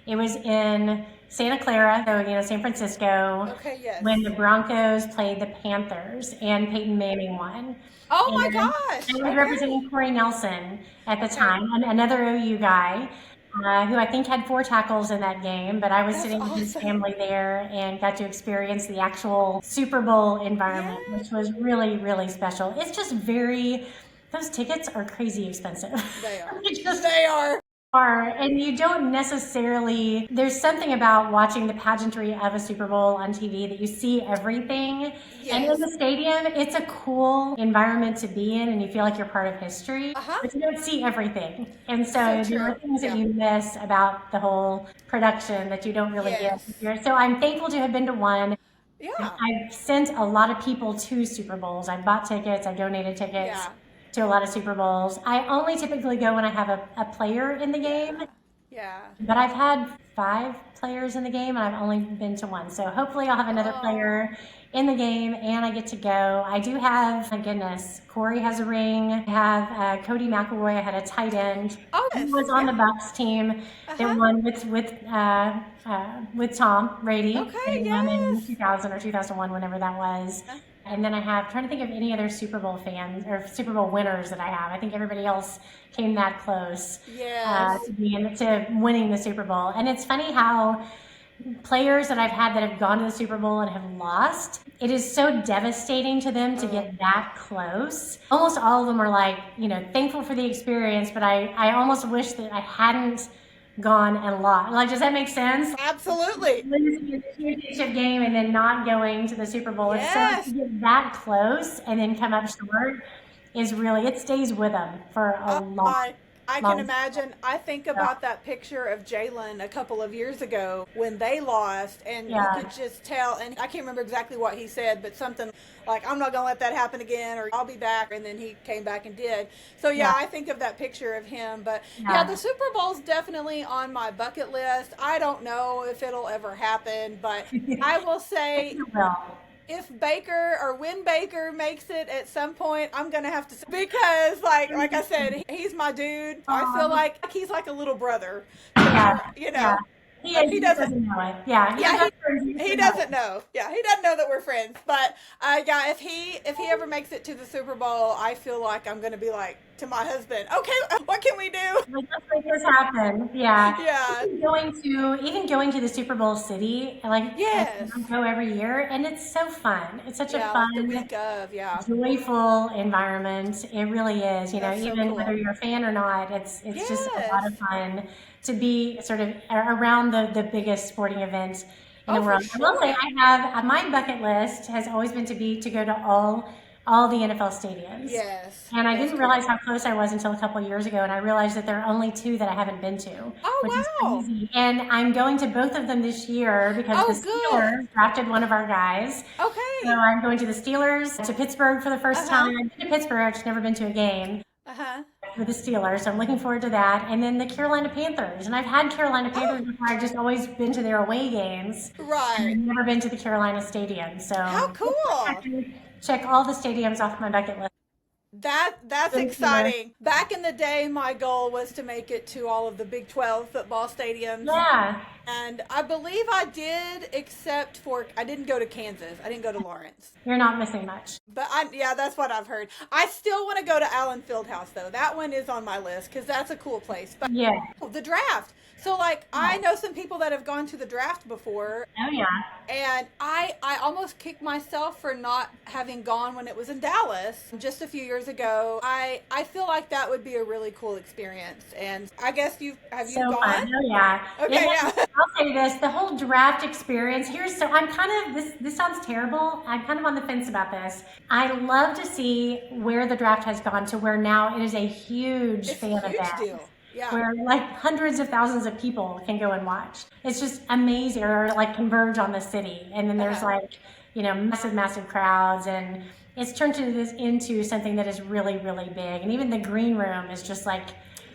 B: it was in Santa Clara, so San Francisco,
A: Okay. Yes.
B: when the Broncos played the Panthers and Peyton Manning won.
A: Oh my
B: And
A: gosh.
B: I was
A: Okay.
B: representing Corey Nelson at the
A: Okay.
B: time, another OU guy. Who I think had 4 tackles in that game, but I was
A: That's
B: sitting with his
A: awesome.
B: family there and got to experience the actual Super Bowl
A: Yeah.
B: environment, which was really, really special. It's just those tickets are crazy expensive.
A: They are.
B: They just
A: They are.
B: are, and you don't necessarily, there's something about watching the pageantry of a Super Bowl on TV that you see everything. And in
A: Yes.
B: the stadium, it's a cool environment to be in, and you feel like you're part of history,
A: Uh huh.
B: but you don't see everything. And
A: So
B: so there are
A: true.
B: things that
A: Yeah.
B: you miss about the whole production that you don't really get
A: Yes.
B: here. So I'm thankful to have been to one.
A: Yeah.
B: I've sent a lot of people to Super Bowls. I've bought tickets, I've donated tickets
A: Yeah.
B: to a lot of Super Bowls. I only typically go when I have a player in the game,
A: Yeah. Yeah.
B: but I've had 5 players in the game and I've only been to one. So hopefully I'll have another
A: Oh.
B: player in the game and I get to go. I do have, my goodness, Corey has a ring. I have Cody McElroy. I had a tight end.
A: Oh
B: He
A: yes.
B: was on
A: Yeah.
B: the Bucks team
A: Uh
B: that
A: huh.
B: won with Tom Brady. They
A: Okay.
B: won in
A: Yes.
B: 2000 or 2001, whenever that was. And then I have trying to think of any other Super Bowl fans or Super Bowl winners that I have. I think everybody else came that close
A: Yes.
B: to winning the Super Bowl. And it's funny how players that I've had that have gone to the Super Bowl and have lost, it is so devastating to them to
A: Oh.
B: get that close. Almost all of them are like, thankful for the experience, but I almost wish that I hadn't gone and lost. Like, does that make sense?
A: Absolutely.
B: Losing your championship game and then not going to the Super Bowl. It's so to
A: Yes.
B: get that close and then come up short is really, it stays with them for a
A: Oh,
B: long,
A: I can
B: long
A: imagine. I think
B: time.
A: about that picture of Jalen a couple of years ago when they lost, and you
B: Yeah.
A: could just tell. And I can't remember exactly what he said, but something like, I'm not going to let that happen again, or I'll be back. And then he came back and did. So, yeah,
B: Yeah.
A: I think of that picture of him. But, yeah, the
B: Yeah.
A: Super Bowl's definitely on my bucket list. I don't know if it'll ever happen, but I will say
B: Well,
A: if Baker or when Baker makes it at some point, I'm gonna have to because like I said, he's my dude. I feel like he's like a little brother to me,
B: yeah, yeah.
A: but
B: He
A: he
B: just
A: doesn't.
B: doesn't know it. Yeah,
A: Yeah,
B: got friends, he
A: he
B: doesn't know
A: doesn't know. Yeah, he doesn't know that we're friends. But yeah, if he ever makes it to the Super Bowl, I feel like I'm gonna be like to my husband, okay, what can we do?
B: like, let's make this happen. Yeah.
A: Yeah.
B: Even going to the Super Bowl city, like I
A: Yes.
B: go every year, and it's so fun. It's such a
A: Yeah, like the
B: fun,
A: week of. Yeah.
B: joyful environment. It really is.
A: That's so
B: Even whether
A: cool.
B: you're a fan or not, it's just a lot of
A: Yes.
B: fun to be sort of around the biggest sporting event in the
A: Oh, for
B: world. I will say
A: sure.
B: I have my bucket list has always been to go to all all the NFL stadiums.
A: Yes.
B: And I
A: That's
B: didn't
A: cool.
B: realize how close I was until a couple of years ago, and I realized that there are only 2 that I haven't been to, which is
A: Oh, wow.
B: crazy. And I'm going to both of them this year because
A: Oh,
B: the
A: good.
B: Steelers drafted one of our guys. So
A: Okay.
B: I'm going to the Steelers, to Pittsburgh for the first
A: Uh-huh.
B: time. I've been to Pittsburgh, I've just never been to a game
A: Uh-huh.
B: with the Steelers, so I'm looking forward to that. And then the Carolina Panthers. And I've had Carolina
A: Oh,
B: Panthers before, I've just always been to their away games. And
A: right.
B: I've never been to the Carolina Stadium. So
A: How
B: hopefully I
A: cool.
B: can check all the stadiums off my bucket list.
A: That's
B: Thank you.
A: exciting. Back in the day, my goal was to make it to all of the Big 12 football stadiums.
B: Yeah.
A: And I believe I did, except for I didn't go to Kansas. I didn't go to Lawrence.
B: You're not missing much.
A: But yeah, that's what I've heard. I still want to go to Allen Fieldhouse though. That one is on my list because that's a cool place. But
B: Yeah.
A: the draft. So like I know some people that have gone to the draft before,
B: Oh, yeah.
A: and I almost kicked myself for not having gone when it was in Dallas just a few years ago. I feel like that would be a really cool experience. And I guess you
B: So
A: gone?
B: fun. Oh, yeah.
A: Okay, yeah.
B: I'll say this, the whole draft experience so I'm kind of, this sounds terrible. I'm kind of on the fence about this. I love to see where the draft has gone to where now it is a huge
A: It's
B: fan
A: a huge
B: event.
A: deal. Yeah.
B: Where like hundreds of thousands of people can go and watch. It's just amazing, or like converge on the city. And then there's like, massive crowds, and it's turned into something that is really, really big. And even the green room is just like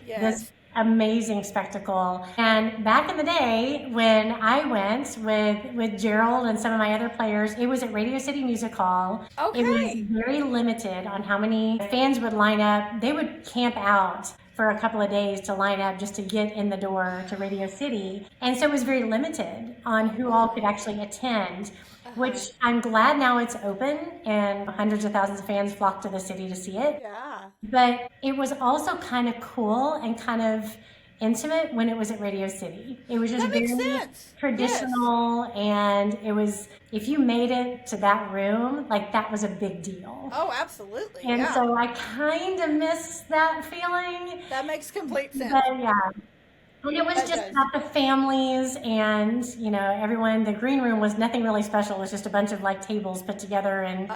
B: this amazing spectacle. And back in the day when I went with Gerald and some of my other players, it was at Radio City Music Hall.
A: Okay.
B: It was very limited on how many fans would line up. They would camp out for a couple of days to line up just to get in the door to Radio City. And so it was very limited on who all could actually attend, which I'm glad now it's open and hundreds of thousands of fans flock to the city to see it.
A: Yeah.
B: But it was also kind of cool and kind of intimate when it was at Radio City. It was just
A: That makes
B: very
A: sense.
B: traditional, and it was, if you made it to that room, like that was a big deal.
A: Oh, absolutely.
B: And
A: yeah.
B: so I kind of miss that feeling.
A: That makes complete sense.
B: But yeah. And it was
A: That
B: just
A: does.
B: about the families and, everyone. The green room was nothing really special. It was just a bunch of like tables put together and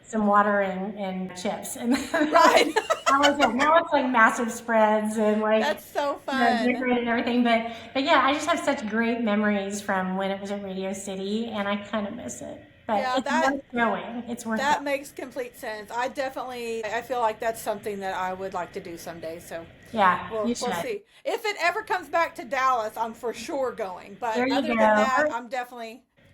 B: some water and chips. And
A: Right.
B: that was it. Now it's like massive spreads and like
A: That's so fun.
B: decorated and everything. But yeah, I just have such great memories from when it was at Radio City, and I kind of miss it. But
A: Yeah,
B: it's worth going. It's worth
A: That
B: it.
A: makes complete sense. I feel like that's something that I would like to do someday. So
B: Yeah,
A: we'll
B: you should.
A: see. If it ever comes back to Dallas, I'm for sure going. But
B: There you
A: other than
B: go.
A: that,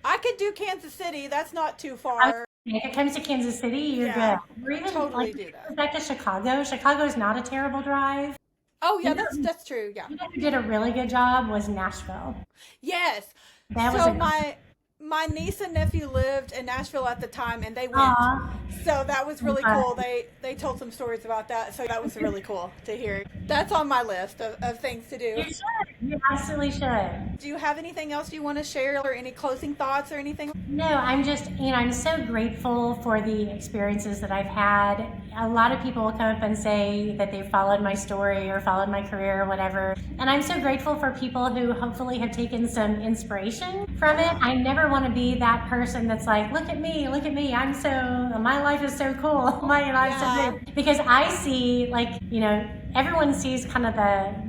A: I could do Kansas City. That's not too far.
B: If it comes to Kansas City, you're
A: Yeah,
B: good. Or even
A: totally
B: like
A: do that.
B: back to Chicago. Chicago is not a terrible drive.
A: Oh yeah,
B: You know-
A: that's true. Yeah.
B: You know who did a really good job was Nashville.
A: Yes.
B: That was
A: So
B: a
A: my niece and nephew lived in Nashville at the time, and they went.
B: Aw.
A: So that was really
B: Okay.
A: cool. They told some stories about that, so that was really cool to hear. That's on my list of things to do.
B: You should. You absolutely should.
A: Do you have anything else you want to share, or any closing thoughts or anything?
B: No, I'm just, I'm so grateful for the experiences that I've had. A lot of people will come up and say that they followed my story or followed my career or whatever. And I'm so grateful for people who hopefully have taken some inspiration from it. I never want to be that person that's like, look at me, my life is so cool. My life's so good. Because I see, like, everyone sees kind of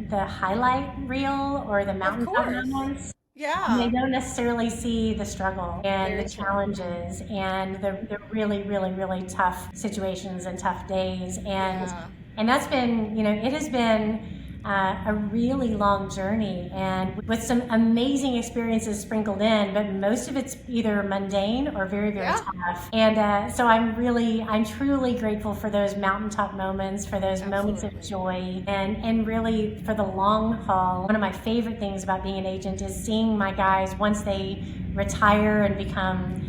B: the highlight reel or the mountaintop
A: course.
B: moments.
A: Yeah.
B: They don't necessarily see the struggle and
A: Very
B: the
A: true.
B: challenges and the really, really, really tough situations and tough days. And that's been, it has been a really long journey, and with some amazing experiences sprinkled in, but most of it's either mundane or very, very tough. And so I'm truly grateful for those mountaintop moments, for those moments of joy, and really for the long haul. One of my favorite things about being an agent is seeing my guys once they retire and become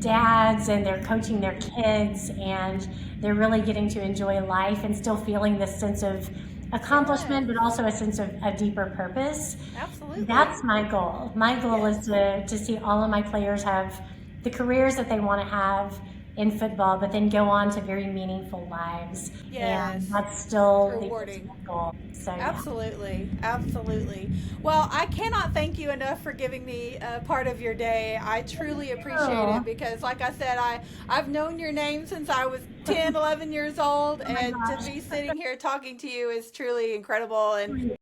B: dads, and they're coaching their kids, and they're really getting to enjoy life and still feeling this sense of accomplishment, but also a sense of a deeper purpose.
A: Absolutely.
B: That's my goal. My goal is to see all of my players have the careers that they want to have, in football, but then go on to very meaningful lives.
A: Yes.
B: And that's
A: It's
B: still the
A: rewarding.
B: ultimate goal. So, yeah.
A: Absolutely, absolutely. Well, I cannot thank you enough for giving me a part of your day. I truly appreciate it
B: Oh,
A: because, like I said, I've known your name since I was 10, 11 years old,
B: oh my
A: and to
B: gosh.
A: be sitting here talking to you is truly incredible. And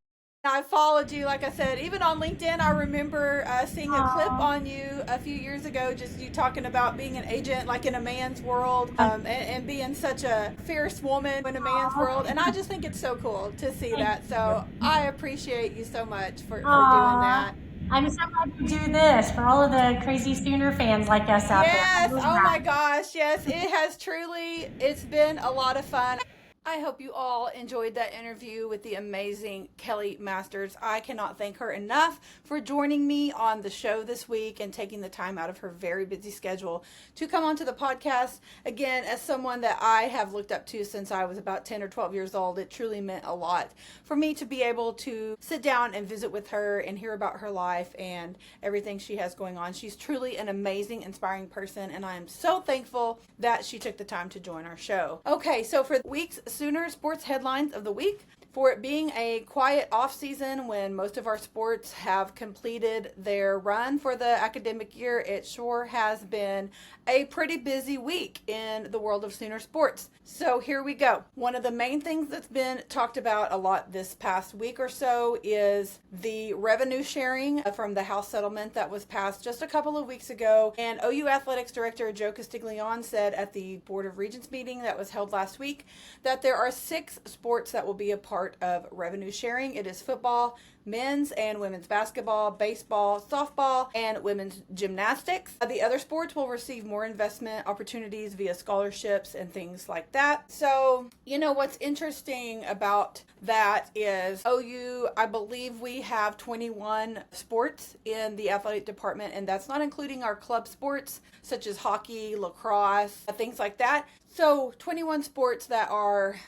A: I followed you, like I said, even on LinkedIn. I remember seeing a clip
B: Oh,
A: on you a few years ago, just you talking about being an agent, like in a man's world, and being such a fierce woman in a man's world. And I just think it's so cool to see
B: thank
A: that.
B: you.
A: So I appreciate you so much for doing
B: Aw,
A: that.
B: I'm so glad to do this for all of the crazy Sooner fans like us out there. I
A: Yes.
B: love
A: Oh my
B: that.
A: gosh. Yes. It has truly, it's been a lot of fun. I hope you all enjoyed that interview with the amazing Kelly Masters. I cannot thank her enough for joining me on the show this week and taking the time out of her very busy schedule to come onto the podcast. Again, as someone that I have looked up to since I was about 10 or 12 years old, it truly meant a lot for me to be able to sit down and visit with her and hear about her life and everything she has going on. She's truly an amazing, inspiring person, and I am so thankful that she took the time to join our show. Okay, so for the week's Sooner sports headlines of the week, for it being a quiet off season when most of our sports have completed their run for the academic year, it sure has been a pretty busy week in the world of Sooner sports. So here we go. One of the main things that's been talked about a lot this past week or so is the revenue sharing from the House settlement that was passed just a couple of weeks ago. And OU Athletics Director Joe Castiglione said at the Board of Regents meeting that was held last week that there are 6 sports that will be a part of revenue sharing. It is football, men's and women's basketball, baseball, softball, and women's gymnastics. The other sports will receive more investment opportunities via scholarships and things like that. So, you know, what's interesting about that is OU, I believe we have 21 sports in the athletic department, and that's not including our club sports such as hockey, lacrosse, things like that. So 21 sports that are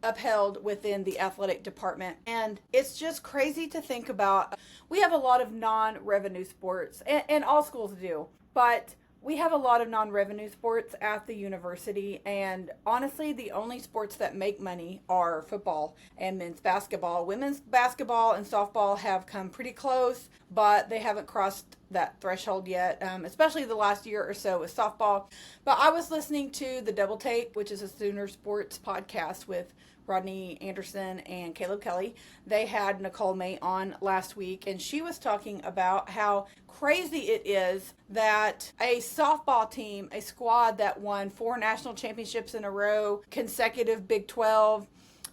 A: upheld within the athletic department. And it's just crazy to think about. We have a lot of non-revenue sports, and all schools do, but we have a lot of non-revenue sports at the university, and honestly the only sports that make money are football and men's basketball. Women's basketball and softball have come pretty close, but they haven't crossed that threshold yet, especially the last year or so with softball. But I was listening to the Double Take, which is a Sooner sports podcast with Rodney Anderson and Caleb Kelly. They had Nicole May on last week, and she was talking about how crazy it is that a softball team, a squad that won 4 national championships in a row, consecutive Big 12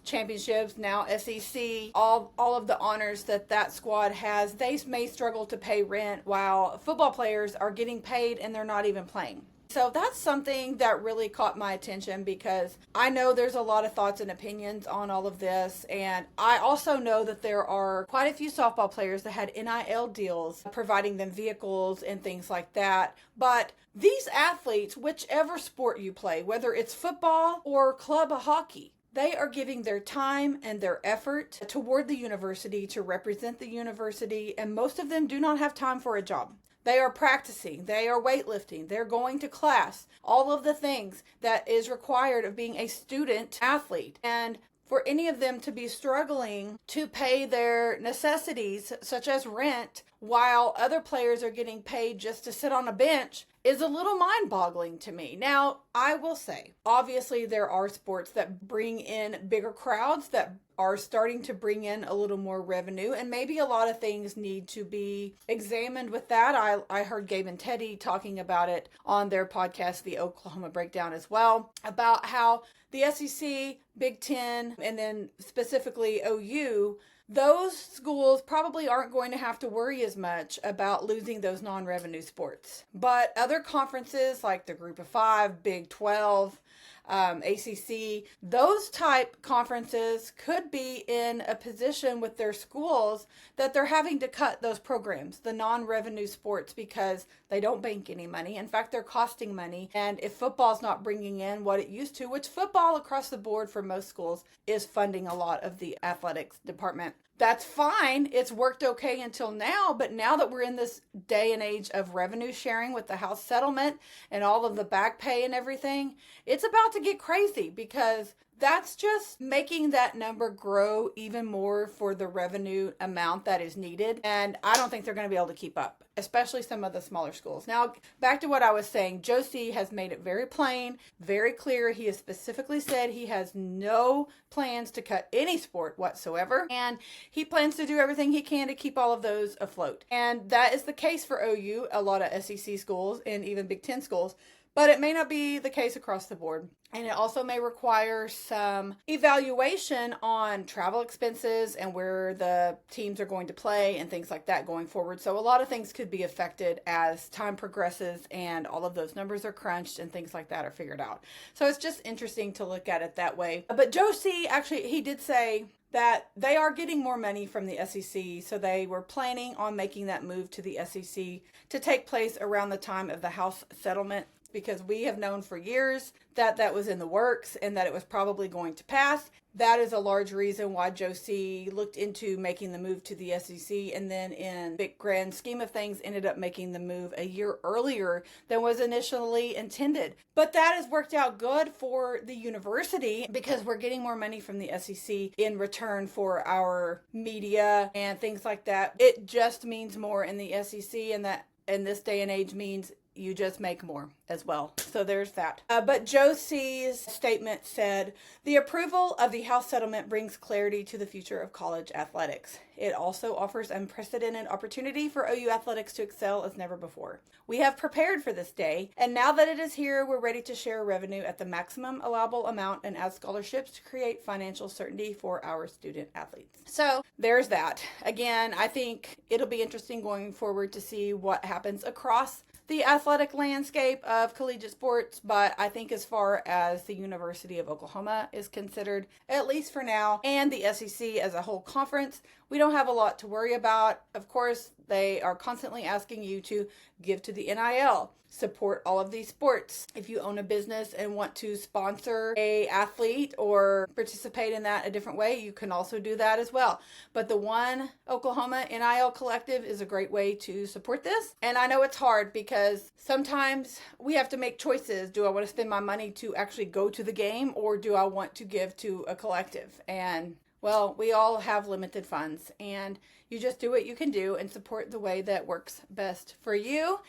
A: championships, now SEC, all of the honors that that squad has, they may struggle to pay rent while football players are getting paid and they're not even playing. So that's something that really caught my attention because I know there's a lot of thoughts and opinions on all of this. And I also know that there are quite a few softball players that had NIL deals providing them vehicles and things like that. But these athletes, whichever sport you play, whether it's football or club hockey, they are giving their time and their effort toward the university to represent the university, and most of them do not have time for a job. They are practicing, they are weightlifting, they're going to class, all of the things that is required of being a student athlete. And for any of them to be struggling to pay their necessities, such as rent, while other players are getting paid just to sit on a bench, is a little mind-boggling to me. Now, I will say, obviously there are sports that bring in bigger crowds, that are starting to bring in a little more revenue, and maybe a lot of things need to be examined with that. I heard Gabe and Teddy talking about it on their podcast, The Oklahoma Breakdown, as well, about how the SEC, Big Ten, and then specifically OU, those schools probably aren't going to have to worry as much about losing those non-revenue sports. But other conferences like the Group of Five, Big 12, ACC, those type conferences could be in a position with their schools that they're having to cut those programs, the non-revenue sports, because they don't bank any money. In fact, they're costing money. And if football's not bringing in what it used to, which football across the board for most schools is funding a lot of the athletics department. That's fine. It's worked okay until now, but now that we're in this day and age of revenue sharing with the House settlement and all of the back pay and everything, it's about to get crazy, because that's just making that number grow even more for the revenue amount that is needed. And I don't think they're going to be able to keep up, especially some of the smaller schools. Now, back to what I was saying, Joe C. has made it very plain, very clear. He has specifically said he has no plans to cut any sport whatsoever. And he plans to do everything he can to keep all of those afloat. And that is the case for OU, a lot of SEC schools, and even Big Ten schools. But it may not be the case across the board. And it also may require some evaluation on travel expenses and where the teams are going to play and things like that going forward. So a lot of things could be affected as time progresses and all of those numbers are crunched and things like that are figured out. So it's just interesting to look at it that way. But Joe C., actually, he did say that they are getting more money from the SEC, so they were planning on making that move to the SEC to take place around the time of the House settlement, because we have known for years that that was in the works and that it was probably going to pass. That is a large reason why Joe C. looked into making the move to the SEC, and then in big grand scheme of things ended up making the move a year earlier than was initially intended. But that has worked out good for the university, because we're getting more money from the SEC in return for our media and things like that. It just means more in the SEC, and that in this day and age means you just make more as well. So there's that. But Joe C.'s statement said, the approval of the House settlement brings clarity to the future of college athletics. It also offers unprecedented opportunity for OU athletics to excel as never before. We have prepared for this day, and now that it is here, we're ready to share revenue at the maximum allowable amount and add scholarships to create financial certainty for our student athletes. So there's that. Again, I think it'll be interesting going forward to see what happens across the athletic landscape of collegiate sports, but I think as far as the University of Oklahoma is considered, at least for now, and the SEC as a whole conference, we don't have a lot to worry about. Of course, they are constantly asking you to give to the NIL, support all of these sports. If you own a business and want to sponsor a athlete or participate in that a different way, you can also do that as well. But the One Oklahoma NIL Collective is a great way to support this. And I know it's hard because sometimes we have to make choices. Do I want to spend my money to actually go to the game, or do I want to give to a collective? And well, we all have limited funds, and you just do what you can do and support the way that works best for you.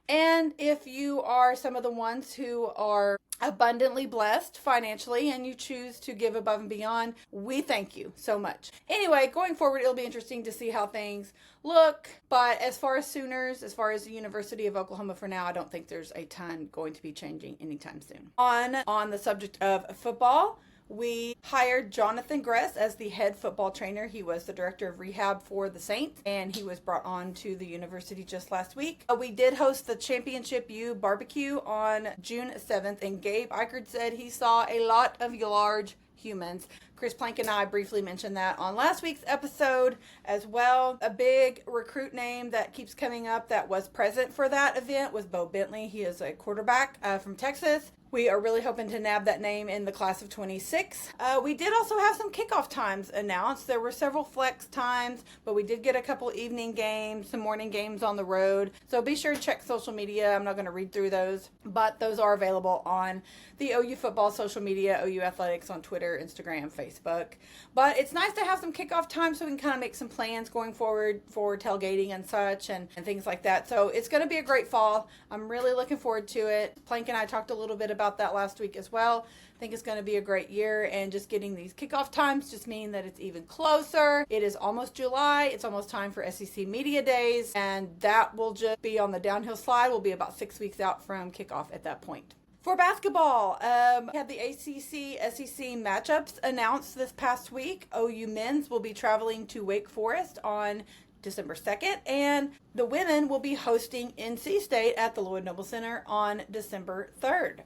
A: And if you are some of the ones who are abundantly blessed financially and you choose to give above and beyond, we thank you so much. Anyway, going forward, it'll be interesting to see how things look. But as far as Sooners, as far as the University of Oklahoma for now, I don't think there's a ton going to be changing anytime soon. On the subject of football, we hired Jonathan Gress as the head football trainer. He was the director of rehab for the Saints, and he was brought on to the university just last week. We did host the Championship U barbecue on June 7th, and Gabe Eichert said he saw a lot of large humans. Chris Plank and I briefly mentioned that on last week's episode as well. A big recruit name that keeps coming up that was present for that event was Bo Bentley. He is a quarterback from Texas. We are really hoping to nab that name in the class of 26. We did also have some kickoff times announced. There were several flex times, but we did get a couple evening games, some morning games on the road. So be sure to check social media. I'm not going to read through those, but those are available on the OU football social media, OU Athletics on Twitter, Instagram, Facebook. But it's nice to have some kickoff time so we can kind of make some plans going forward for tailgating and such and things like that. So it's going to be a great fall. I'm really looking forward to it. Plank and I talked a little bit about that last week as well. I think it's going to be a great year, and just getting these kickoff times just mean that it's even closer. It is almost July. It's almost time for SEC Media Days, and that will just be on the downhill slide. We'll be about 6 weeks out from kickoff at that point. For basketball, we had the ACC SEC matchups announced this past week. OU men's will be traveling to Wake Forest on December 2nd, and the women will be hosting NC State at the Lloyd Noble Center on December 3rd.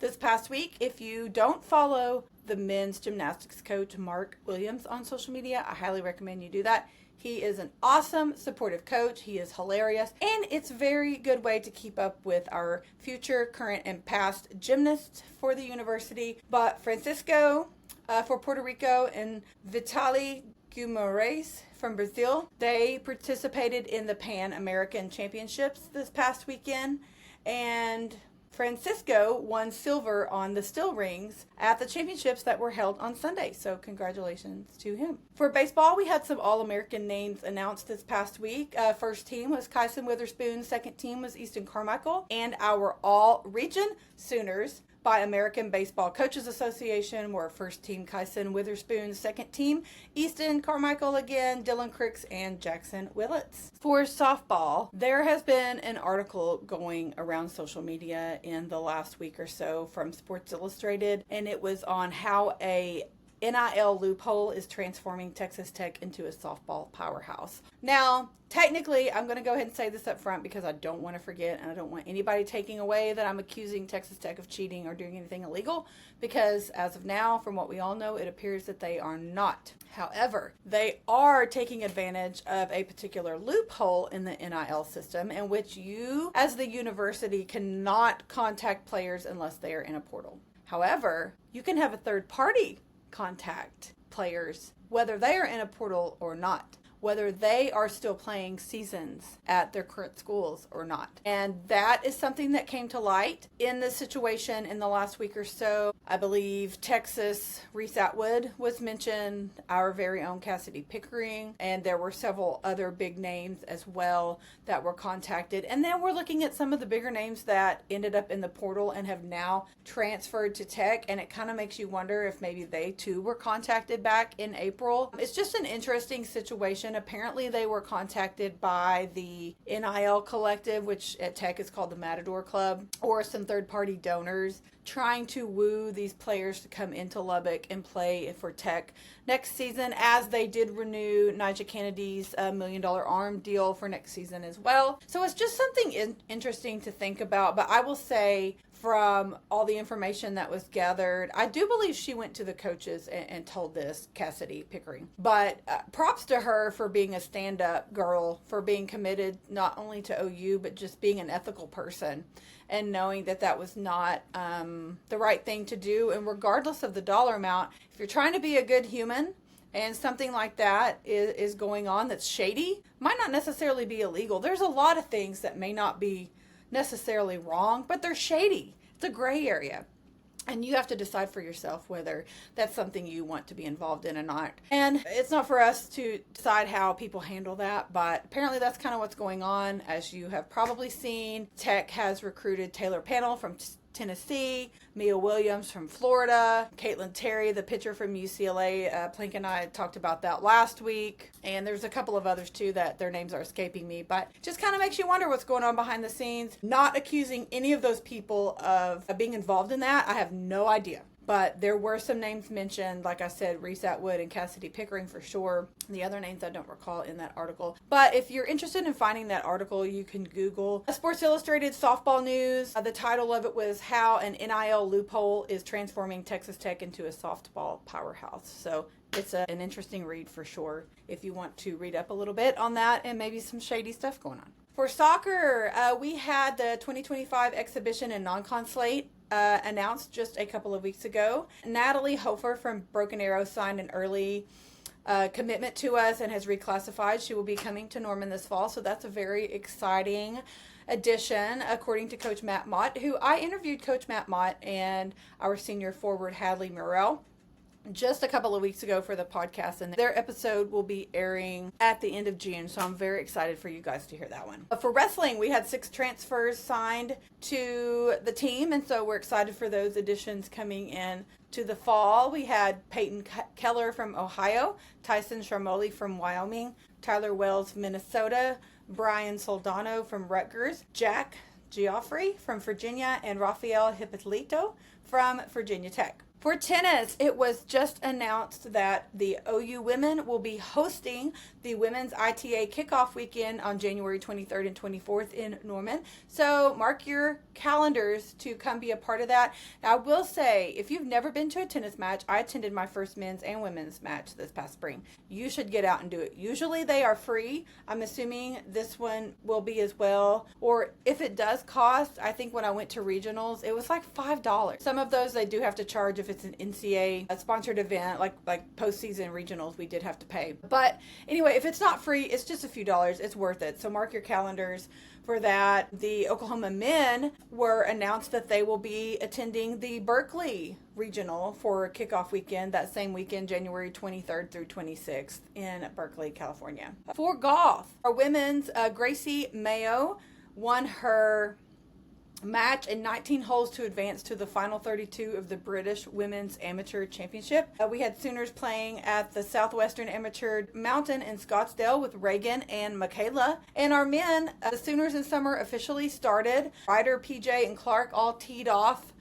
A: this past week. If you don't follow the men's gymnastics coach, Mark Williams, on social media, I highly recommend you do that. He is an awesome, supportive coach. He is hilarious. And it's a very good way to keep up with our future, current, and past gymnasts for the university. But Francisco for Puerto Rico and Vitaly Guimarães from Brazil, they participated in the Pan American Championships this past weekend. And Francisco won silver on the still rings at the championships that were held on Sunday. So congratulations to him. For baseball, we had some All-American names announced this past week. First team was Kyson Witherspoon. Second team was Easton Carmichael. And our All-Region Sooners by American Baseball Coaches Association were first team Kyson Witherspoon, second team Easton Carmichael again, Dylan Cricks, and Jackson Willits. For softball, there has been an article going around social media in the last week or so from Sports Illustrated, and it was on how a NIL loophole is transforming Texas Tech into a softball powerhouse. Now, technically, I'm going to go ahead and say this up front because I don't want to forget, and I don't want anybody taking away that I'm accusing Texas Tech of cheating or doing anything illegal, because as of now, from what we all know, it appears that they are not. However, they are taking advantage of a particular loophole in the NIL system in which you, as the university, cannot contact players unless they are in a portal. However, you can have a third party contact players, whether they are in a portal or not, whether they are still playing seasons at their current schools or not. And that is something that came to light in this situation in the last week or so. I believe Texas, Reese Atwood was mentioned, our very own Cassidy Pickering, and there were several other big names as well that were contacted. And then we're looking at some of the bigger names that ended up in the portal and have now transferred to Tech, and it kind of makes you wonder if maybe they too were contacted back in April. It's just an interesting situation. Apparently they were contacted by the NIL collective, which at Tech is called the Matador Club, or some third-party donors trying to woo these players to come into Lubbock and play for Tech next season, as they did renew Nyjah Kennedy's $1 million arm deal for next season as well. So it's just something interesting to think about. But I will say, from all the information that was gathered, I do believe she went to the coaches and told this, Cassidy Pickering. But props to her for being a stand-up girl, for being committed not only to OU, but just being an ethical person and knowing that that was not the right thing to do. And regardless of the dollar amount, if you're trying to be a good human and something like that is going on that's shady, might not necessarily be illegal. There's a lot of things that may not be necessarily wrong, but they're shady. It's a gray area. And you have to decide for yourself whether that's something you want to be involved in or not. And it's not for us to decide how people handle that, but apparently that's kind of what's going on. As you have probably seen, Tech has recruited Taylor Pannell from Tennessee, Mia Williams from Florida, Caitlin Terry, the pitcher from UCLA. Plink and I talked about that last week. And there's a couple of others too that their names are escaping me, but just kind of makes you wonder what's going on behind the scenes. Not accusing any of those people of being involved in that. I have no idea. But there were some names mentioned, like I said, Reese Atwood and Cassidy Pickering for sure. The other names I don't recall in that article. But if you're interested in finding that article, you can Google Sports Illustrated softball news. The title of it was How an NIL Loophole is Transforming Texas Tech into a Softball Powerhouse. So it's an interesting read for sure if you want to read up a little bit on that and maybe some shady stuff going on. For soccer, we had the 2025 exhibition and non-con slate announced just a couple of weeks ago. Natalie Hofer from Broken Arrow signed an early commitment to us and has reclassified. She will be coming to Norman this fall, so that's a very exciting addition, according to Coach Matt Mott, who I interviewed Coach Matt Mott and our senior forward Hadley Morrell just a couple of weeks ago for the podcast, and their episode will be airing at the end of June, so I'm very excited for you guys to hear that one. For wrestling, we had 6 transfers signed to the team, and so we're excited for those additions coming in to the fall. We had Peyton Keller from Ohio, Tyson Sharmoli from Wyoming, Tyler Wells, Minnesota, Brian Soldano from Rutgers, Jack Geoffrey from Virginia, and Rafael Hippolito from Virginia Tech. For tennis, it was just announced that the OU women will be hosting the Women's ITA Kickoff Weekend on January 23rd and 24th in Norman. So mark your calendars to come be a part of that. Now, I will say, if you've never been to a tennis match, I attended my first men's and women's match this past spring. You should get out and do it. Usually they are free. I'm assuming this one will be as well. Or if it does cost, I think when I went to regionals, it was like $5. Some of those they do have to charge if it's an NCAA sponsored event, like postseason regionals, we did have to pay. But anyway, if it's not free, it's just a few dollars. It's worth it. So mark your calendars for that. The Oklahoma men were announced that they will be attending the Berkeley Regional for kickoff weekend that same weekend, January 23rd through 26th in Berkeley, California. For golf, our women's Gracie Mayo won her match in 19 holes to advance to the final 32 of the British Women's Amateur Championship. We had Sooners playing at the Southwestern Amateur Mountain in Scottsdale with Reagan and Michaela. And our men, the Sooners in summer officially started. Ryder, PJ, and Clark all teed off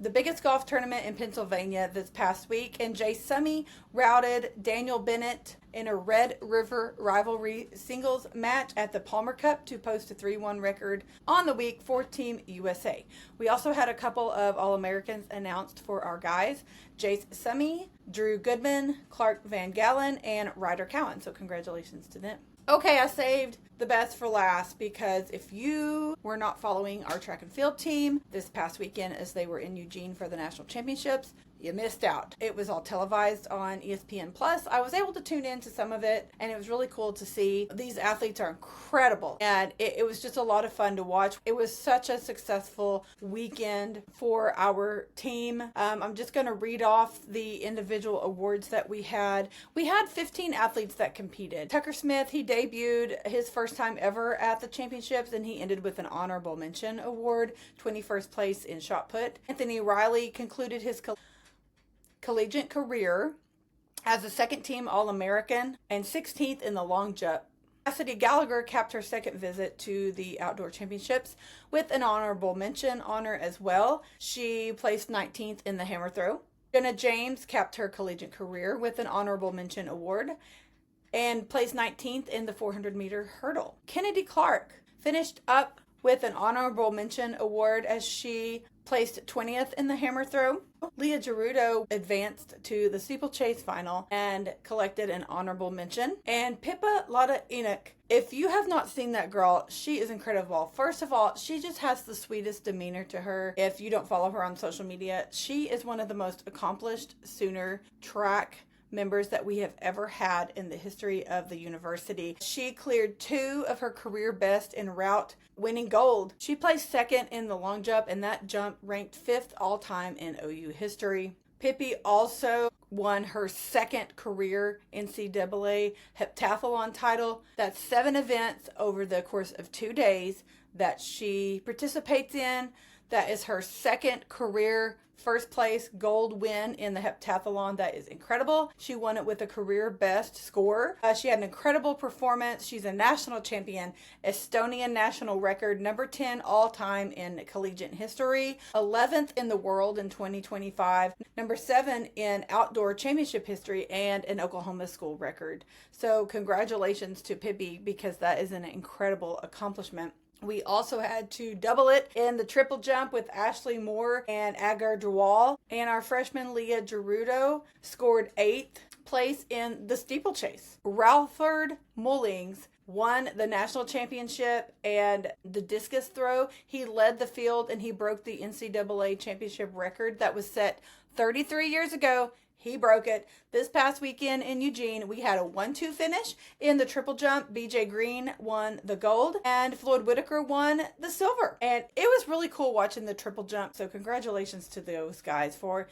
A: the biggest golf tournament in Pennsylvania this past week, and Jay Summey routed Daniel Bennett in a Red River rivalry singles match at the Palmer Cup to post a 3-1 record on the week for Team USA. We also had a couple of All-Americans announced for our guys: Jace Summey, Drew Goodman, Clark Van Gallen, and Ryder Cowan. So congratulations to them. Okay, I saved the best for last because if you were not following our track and field team this past weekend as they were in Eugene for the national championships, you missed out. It was all televised on ESPN Plus. I was able to tune in to some of it, and it was really cool to see. These athletes are incredible, and it was just a lot of fun to watch. It was such a successful weekend for our team. I'm just going to read off the individual awards that we had. We had 15 athletes that competed. Tucker Smith, he debuted his first time ever at the championships, and he ended with an honorable mention award, 21st place in shot put. Anthony Riley concluded his collegiate career as a second team All-American and 16th in the long jump. Cassidy Gallagher capped her second visit to the outdoor championships with an honorable mention honor as well. She placed 19th in the hammer throw. Jenna James capped her collegiate career with an honorable mention award and placed 19th in the 400-meter hurdle. Kennedy Clark finished up with an honorable mention award as she placed 20th in the hammer throw. Leah Gerudo advanced to the steeplechase final and collected an honorable mention. And Pippa Lotta Enoch, if you have not seen that girl, she is incredible. First of all, she just has the sweetest demeanor to her. If you don't follow her on social media, she is one of the most accomplished Sooner track members that we have ever had in the history of the university. She cleared 2 of her career best en route, winning gold. She placed second in the long jump, and that jump ranked 5th all-time in OU history. Pippi also won her second career NCAA heptathlon title. That's 7 events over the course of 2 days that she participates in. That is her second career first place gold win in the heptathlon. That is incredible. She won it with a career best score. She had an incredible performance. She's a national champion, Estonian national record, number 10 all time in collegiate history, 11th in the world in 2025, number 7 in outdoor championship history, and an Oklahoma school record. So congratulations to Pippi, because that is an incredible accomplishment. We also had to double it in the triple jump with Ashley Moore and Agar Drawal. And our freshman Leah Gerudo scored 8th place in the steeplechase. Ralford Mullings won the national championship and the discus throw. He led the field and he broke the NCAA championship record that was set 33 years ago. He broke it. This past weekend in Eugene, we had a 1-2 finish in the triple jump. BJ Green won the gold and Floyd Whitaker won the silver. And it was really cool watching the triple jump. So congratulations to those guys for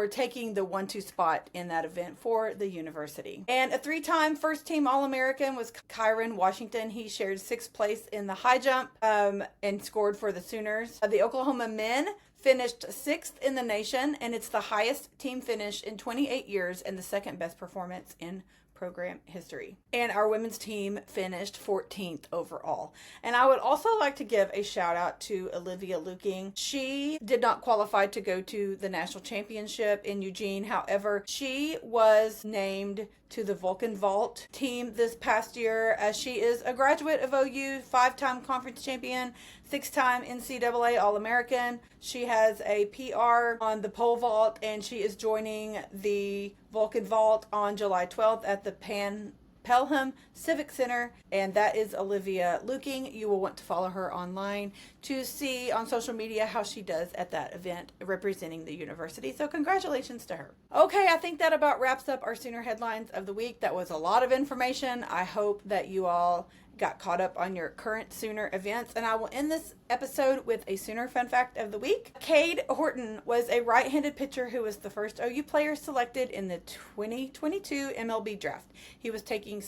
A: taking the 1-2 spot in that event for the university. And a 3-time first team All-American was Kyron Washington. He shared 6th place in the high jump and scored for the Sooners. The Oklahoma men finished 6th in the nation, and it's the highest team finish in 28 years and the second best performance in program history. And our women's team finished 14th overall. And I would also like to give a shout out to Olivia Luking. She did not qualify to go to the national championship in Eugene. However, she was named to the Vulcan Vault team this past year, as she is a graduate of OU, 5-time conference champion, 6-time NCAA All-American. She has a PR on the pole vault, and she is joining the Vulcan Vault on July 12th at the Pelham Civic Center, and that is Olivia Luking. You will want to follow her online to see on social media how she does at that event representing the university. So congratulations to her. Okay, I think that about wraps up our Sooner headlines of the week. That was a lot of information. I hope that you all got caught up on your current Sooner events, and I will end this episode with a Sooner fun fact of the week. Cade Horton was a right-handed pitcher who was the first OU player selected in the 2022 MLB draft. He was taken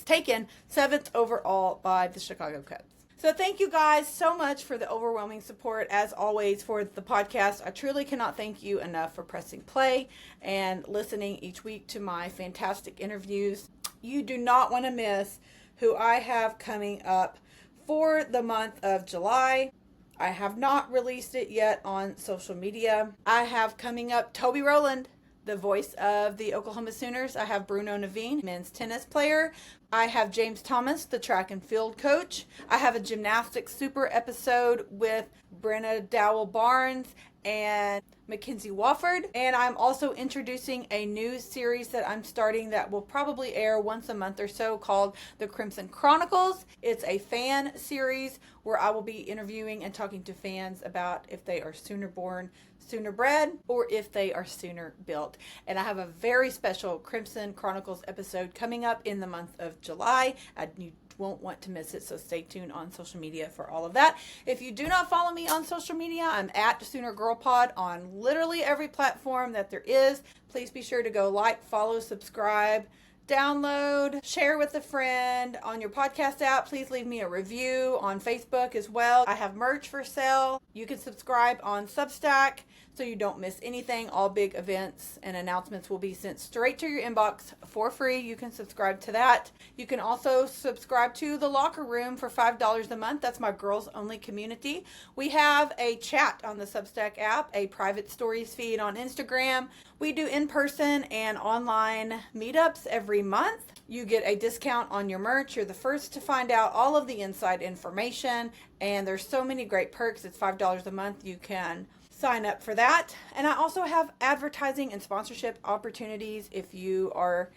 A: 7th overall by the Chicago Cubs. So thank you guys so much for the overwhelming support, as always, for the podcast. I truly cannot thank you enough for pressing play and listening each week to my fantastic interviews. You do not want to miss who I have coming up for the month of July. I have not released it yet on social media. I have coming up Toby Rowland, the voice of the Oklahoma Sooners. I have Bruno Naveen, men's tennis player. I have James Thomas, the track and field coach. I have a gymnastics super episode with Brenna Dowell Barnes and Mackenzie Wofford. And I'm also introducing a new series that I'm starting that will probably air once a month or so, called The Crimson Chronicles. It's a fan series where I will be interviewing and talking to fans about if they are Sooner born, Sooner bred, or if they are Sooner built. And I have a very special Crimson Chronicles episode coming up in the month of July. You won't want to miss it, so stay tuned on social media for all of that. If you do not follow me on social media, I'm at Sooner Girl Pod on literally every platform that there is. Please be sure to go like, follow, subscribe, download, share with a friend on your podcast app. Please leave me a review on Facebook as well. I have merch for sale. You can subscribe on Substack so you don't miss anything. All big events and announcements will be sent straight to your inbox for free. You can subscribe to that. You can also subscribe to The Locker Room for $5 a month. That's my girls only community. We have a chat on the Substack app, a private stories feed on Instagram. We do in-person and online meetups every month. You get a discount on your merch. You're the first to find out all of the inside information, and there's so many great perks. It's $5 a month. You can sign up for that. And I also have advertising and sponsorship opportunities if you are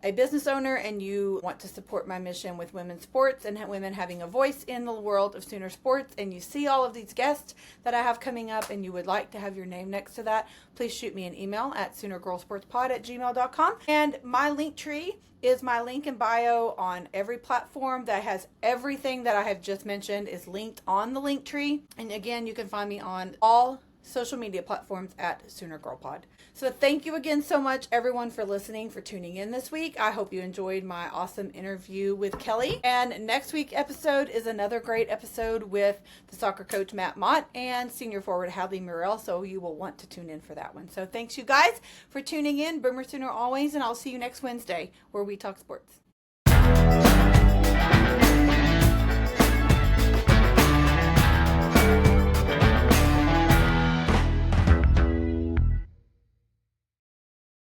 A: a business owner and you want to support my mission with women's sports and women having a voice in the world of Sooner sports, and you see all of these guests that I have coming up and you would like to have your name next to that, please shoot me an email at SoonerGirlSportsPod@gmail.com. And my link tree is my link in bio on every platform that has everything that I have just mentioned is linked on the link tree. And again, you can find me on all social media platforms at Sooner Girl Pod. So thank you again so much, everyone, for listening, for tuning in this week. I hope you enjoyed my awesome interview with Kelly. And next week's episode is another great episode with the soccer coach, Matt Mott, and senior forward, Hadley Murrell. So you will want to tune in for that one. So thanks, you guys, for tuning in. Boomer Sooner always, and I'll see you next Wednesday where we talk sports.